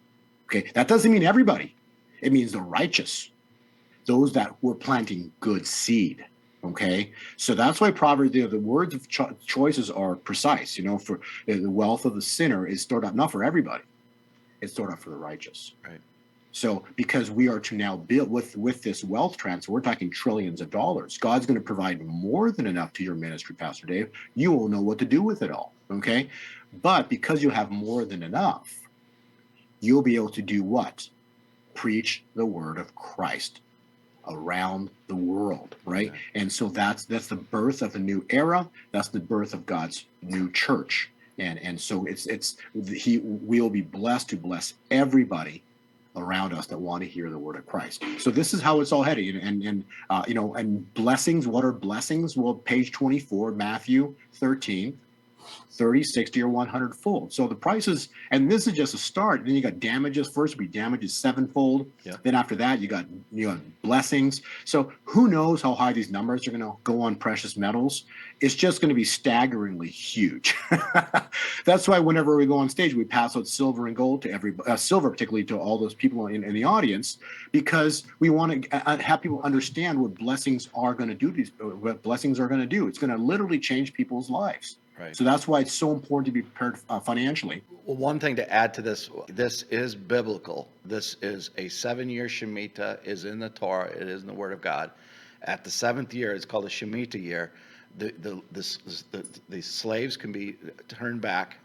S4: Okay, that doesn't mean everybody. It means the righteous, those that were planting good seed. Okay, so that's why Proverbs, the words of choices are precise. For the wealth of the sinner is stored up not for everybody; it's stored up for the righteous. Right. So because we are to now build with this wealth transfer, we're talking trillions of dollars. God's going to provide more than enough to your ministry, Pastor Dave. You will know what to do with it all. Okay, but because you have more than enough, you'll be able to do what? Preach the word of Christ around the world, right? Okay. And so that's the birth of a new era. That's the birth of God's new church. And so we'll be blessed to bless everybody around us that want to hear the word of Christ. So this is how it's all headed. And blessings. What are blessings? Well, page 24, Matthew 13. 30, 60, or 100 fold. So the prices, and this is just a start. Then you got damages. First would be damages sevenfold. Yeah. Then after that, you got blessings. So who knows how high these numbers are going to go on precious metals? It's just going to be staggeringly huge. That's why whenever we go on stage, we pass out silver and gold to everybody, silver particularly to all those people in the audience, because we want to have people understand what blessings are going to do. What blessings are going to do. It's going to literally change people's lives. Right. So that's why it's so important to be prepared financially.
S3: Well, one thing to add to this is biblical. This is a 7-year Shemitah, is in the Torah, it is in the Word of God. At the 7th year, it's called a Shemitah year. The slaves can be turned back,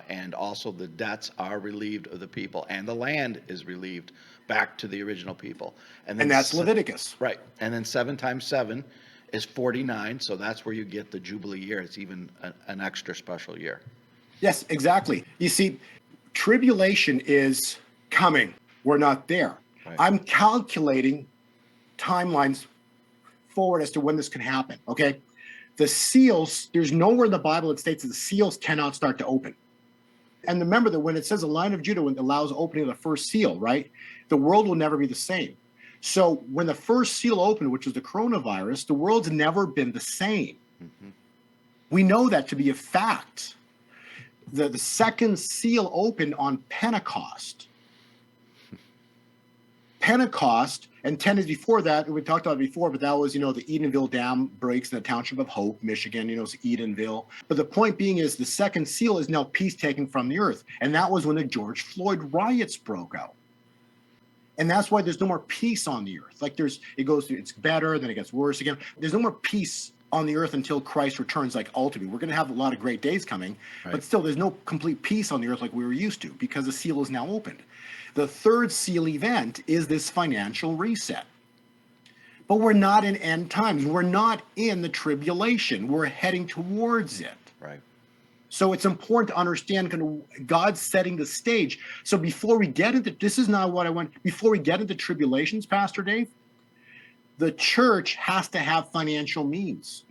S3: and also the debts are relieved of the people, and the land is relieved back to the original people. And
S4: that's Leviticus.
S3: Right. And then 7 times 7 is 49, so that's where you get the Jubilee year. It's even an extra special year.
S4: Yes, exactly. You see, tribulation is coming. We're not there. Right. I'm calculating timelines forward as to when this can happen, okay? The seals, there's nowhere in the Bible that states that the seals cannot start to open. and remember that when it says the Lion of Judah, when it allows opening of the first seal, right, the world will never be the same. So when the first seal opened, which was the coronavirus, the world's never been the same.
S3: Mm-hmm.
S4: We know that to be a fact. The second seal opened on Pentecost. Pentecost, and 10 days before that, we talked about it before, but that was, the Edenville Dam breaks in the township of Hope, Michigan, it's Edenville. But the point being is the second seal is now peace taken from the earth. And that was when the George Floyd riots broke out. And that's why there's no more peace on the earth. Like it's better, then it gets worse again. There's no more peace on the earth until Christ returns, like ultimately. We're going to have a lot of great days coming, right. But still there's no complete peace on the earth like we were used to because the seal is now opened. The third seal event is this financial reset. But we're not in end times. We're not in the tribulation. We're heading towards it.
S3: Right.
S4: So it's important to understand kind of God's setting the stage. So before we get into, this is not what I want, before we get into tribulations, Pastor Dave, the church has to have financial means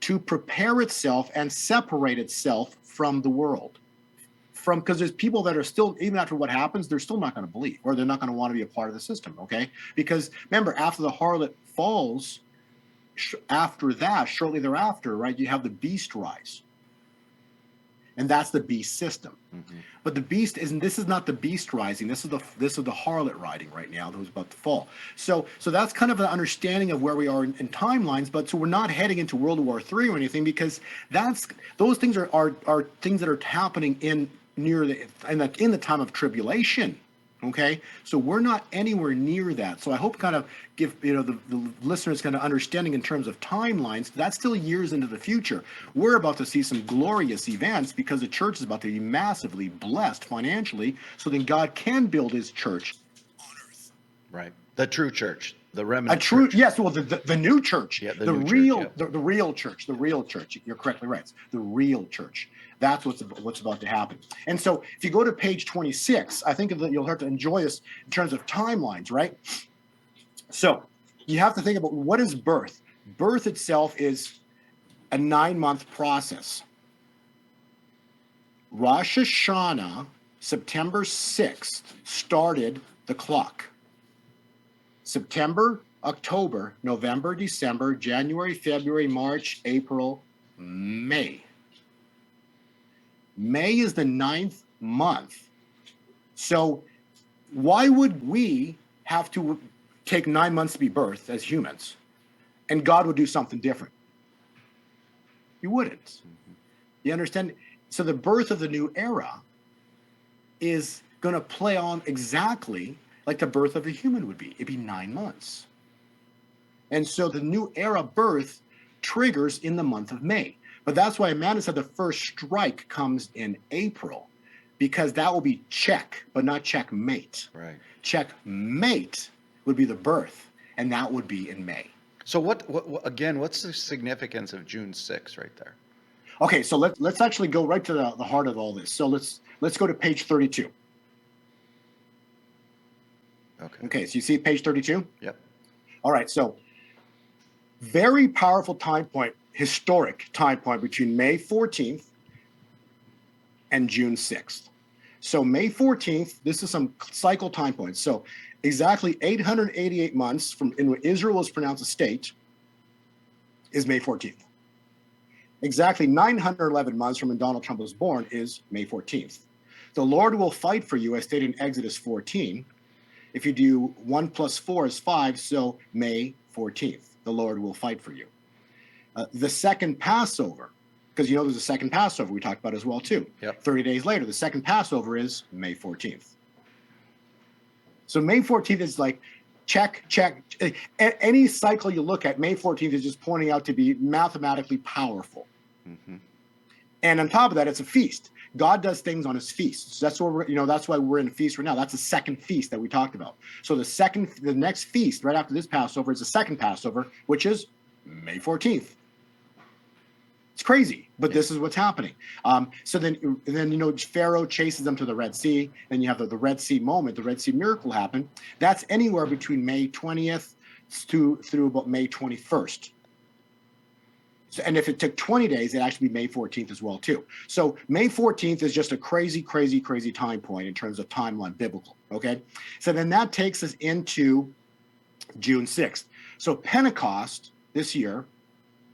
S4: to prepare itself and separate itself from the world. Because there's people that are still, even after what happens, they're still not going to believe, or they're not going to want to be a part of the system, okay? Because remember, after the harlot falls, after that, shortly thereafter, right, you have the beast rise. And that's the beast system. Mm-hmm. But the beast this is not the beast rising. This is the harlot riding right now that was about to fall. So that's kind of an understanding of where we are in timelines. But so we're not heading into World War III or anything, because those things are things that are happening in the time of tribulation. Okay, so we're not anywhere near that. So I hope kind of give the listeners kind of understanding in terms of timelines. That's still years into the future. We're about to see some glorious events because the church is about to be massively blessed financially. So then God can build His church on earth.
S3: Right, the true church, the remnant.
S4: Church. Yes, well, the new church, the real church. You're correctly right. It's the real church. That's what's about to happen. And so if you go to page 26, I think that you'll have to enjoy this in terms of timelines, right? So you have to think about what is birth. Birth itself is a 9-month process. Rosh Hashanah, September 6th, started the clock. September, October, November, December, January, February, March, April, May. May is the 9th month. So why would we have to take 9 months to be birthed as humans, and God would do something different? He wouldn't. Mm-hmm. You understand? So the birth of the new era is going to play on exactly like the birth of a human would be. It'd be 9 months. And so the new era birth triggers in the month of May. But that's why Amanda said the first strike comes in April, because that will be check, but not checkmate.
S3: Right.
S4: Checkmate would be the birth, and that would be in May.
S3: So what again, what's the significance of June 6th right there?
S4: Okay, so let's actually go right to the heart of all this. So let's go to page 32. Okay, so you see page 32?
S3: Yep.
S4: All right, so very powerful time point, historic time point between May 14th and June 6th. So May 14th, this is some cycle time points. So exactly 888 months from when Israel was pronounced a state is May 14th. Exactly 911 months from when Donald Trump was born is May 14th. The Lord will fight for you, as stated in Exodus 14. If you do 1 + 4 is 5, so May 14th, the Lord will fight for you. The second Passover, because there's a second Passover we talked about as well too.
S3: Yep.
S4: 30 days later, the second Passover is May 14th. So May 14th is like check. Any cycle you look at, May 14th is just pointing out to be mathematically powerful. Mm-hmm. And on top of that, it's a feast. God does things on His feasts. So that's that's why we're in a feast right now. That's the second feast that we talked about. So the next feast right after this Passover is the second Passover, which is May 14th. It's crazy, but this is what's happening. So then Pharaoh chases them to the Red Sea, and you have the Red Sea moment, the Red Sea miracle happen. That's anywhere between May 20th through about May 21st. So, and if it took 20 days, it'd actually be May 14th as well, too. So May 14th is just a crazy, crazy, crazy time point in terms of timeline, biblical, okay? So then that takes us into June 6th. So Pentecost this year,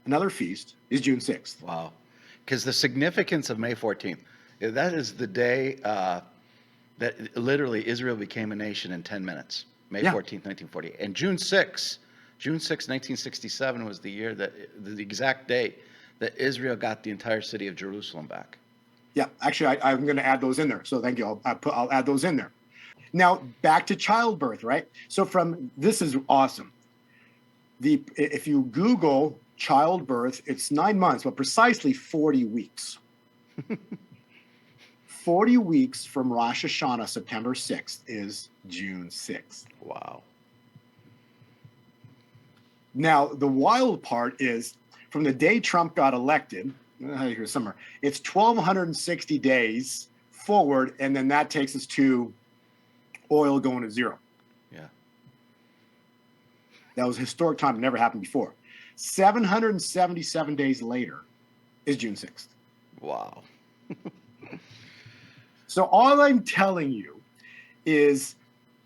S4: another feast, is June 6th.
S3: Wow. Because the significance of May 14th, that is the day that literally Israel became a nation in 10 minutes. May 14th, 1940. And June 6th, 1967 was the year that, the exact date that Israel got the entire city of Jerusalem back.
S4: Yeah, actually, I'm going to add those in there. So thank you. I'll add those in there. Now, back to childbirth, right? So this is awesome. If you Google childbirth, it's 9 months, but precisely 40 weeks. 40 weeks from Rosh Hashanah, September 6th, is June 6th.
S3: Wow.
S4: Now, the wild part is from the day Trump got elected, here's somewhere, it's 1,260 days forward, and then that takes us to oil going to zero.
S3: Yeah.
S4: That was a historic time. It never happened before. 777 days later is June 6th.
S3: Wow.
S4: So all I'm telling you is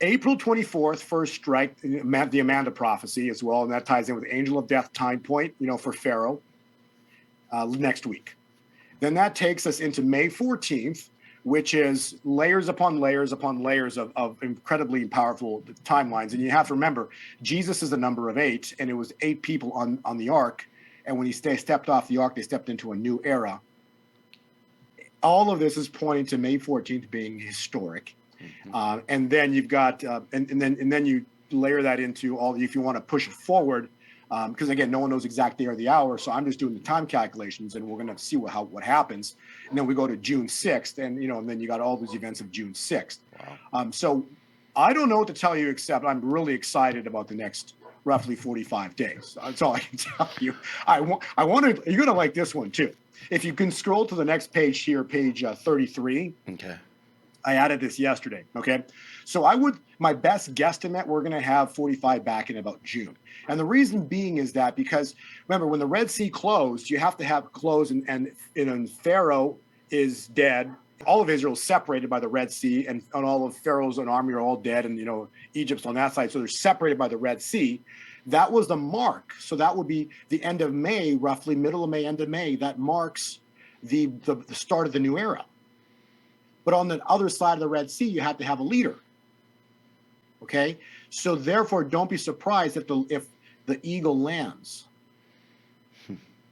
S4: April 24th, first strike, the Amanda prophecy as well, and that ties in with angel of death time point, for Pharaoh next week. Then that takes us into May 14th, which is layers upon layers upon layers of incredibly powerful timelines. And you have to remember, Jesus is the number of 8, and it was 8 people on the ark. And when they stepped off the ark, they stepped into a new era. All of this is pointing to May 14th being historic. Mm-hmm. And then you've got, and then you layer that into all, if you want to push it forward, because again, no one knows exact day or the hour. So I'm just doing the time calculations, and we're going to see what happens. And then we go to June 6th, and and then you got all those events of June 6th. Wow. So I don't know what to tell you, except I'm really excited about the next roughly 45 days. That's all I can tell you. I want to. You're going to like this one too. If you can scroll to the next page here, page 33.
S3: Okay.
S4: I added this yesterday. Okay. So my best guesstimate, we're going to have 45 back in about June. And the reason being is that because remember, when the Red Sea closed, you have to have closed, and Pharaoh is dead. All of Israel is separated by the Red Sea, and all of Pharaoh's and army are all dead, and Egypt's on that side. So they're separated by the Red Sea. That was the mark. So that would be the end of May, roughly middle of May, end of May. That marks the start of the new era. But on the other side of the Red Sea, you have to have a leader. Okay? So therefore, don't be surprised if the eagle lands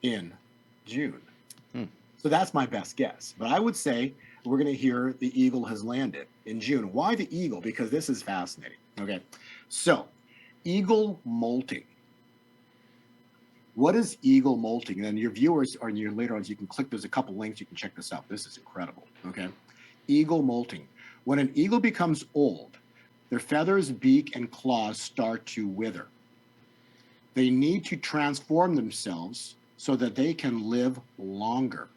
S4: in June. So that's my best guess. But I would say we're going to hear the eagle has landed in June. Why the eagle? Because this is fascinating. Okay? So eagle molting. What is eagle molting? And then your viewers, or your later on, you can click. There's a couple links. You can check this out. This is incredible. Okay? Eagle molting. When an eagle becomes old, their feathers, beak, and claws start to wither. They need to transform themselves so that they can live longer.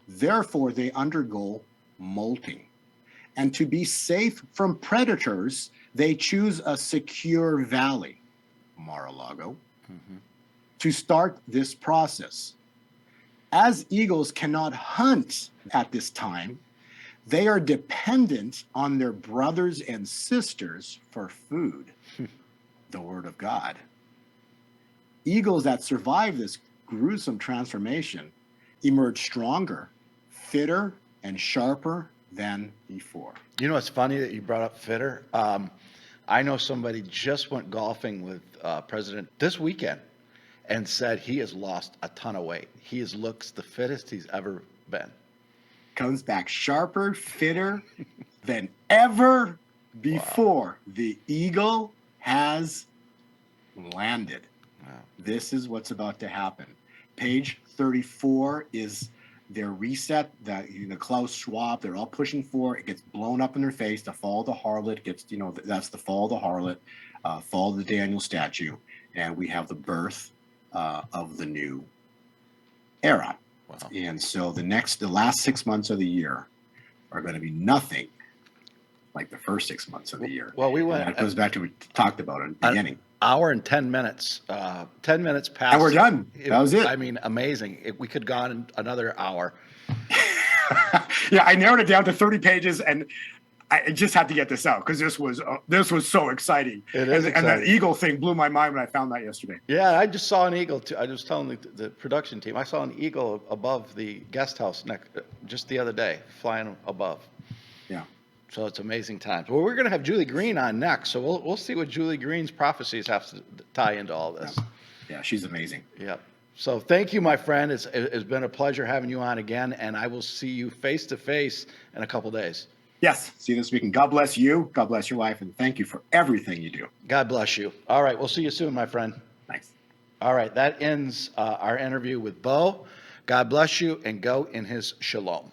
S4: Therefore, they undergo molting. And to be safe from predators, they choose a secure valley, Mar-a-Lago, to start this process. As eagles cannot hunt at this time, they are dependent on their brothers and sisters for food, the word of God. Eagles that survive this gruesome transformation emerge stronger, fitter, and sharper than before.
S3: It's funny that you brought up fitter. I know somebody just went golfing with President this weekend and said he has lost a ton of weight. He looks the fittest he's ever been.
S4: Comes back sharper, fitter than ever before. Wow. The eagle has landed. Wow. This is what's about to happen. Page 34 is their reset that Klaus Schwab, they're all pushing for. It gets blown up in their face. The fall of the harlot gets, that's the fall of the harlot, fall of the Daniel statue. And we have the birth of the new era. Wow. And so the last 6 months of the year are going to be nothing like the first 6 months of the year.
S3: Well,
S4: that goes back to what we talked about in the beginning.
S3: Hour and 10 minutes. 10 minutes past.
S4: And we're done. That was it.
S3: I mean, amazing. We could have gone another hour.
S4: Yeah, I narrowed it down to 30 pages, and I just had to get this out because this was so exciting.
S3: It is
S4: and that eagle thing blew my mind when I found that yesterday.
S3: Yeah, I just saw an eagle too. I was telling the production team, I saw an eagle above the guest house just the other day, flying above.
S4: Yeah.
S3: So it's amazing times. Well, we're going to have Julie Green on next, so we'll see what Julie Green's prophecies have to tie into all this.
S4: Yeah, she's amazing.
S3: Yep. So thank you, my friend. It's been a pleasure having you on again, and I will see you face to face in a couple days.
S4: Yes. See you this weekend. God bless you. God bless your wife, and thank you for everything you do.
S3: God bless you. All right, we'll see you soon, my friend.
S4: Thanks.
S3: All right, that ends our interview with Bo. God bless you, and go in his shalom.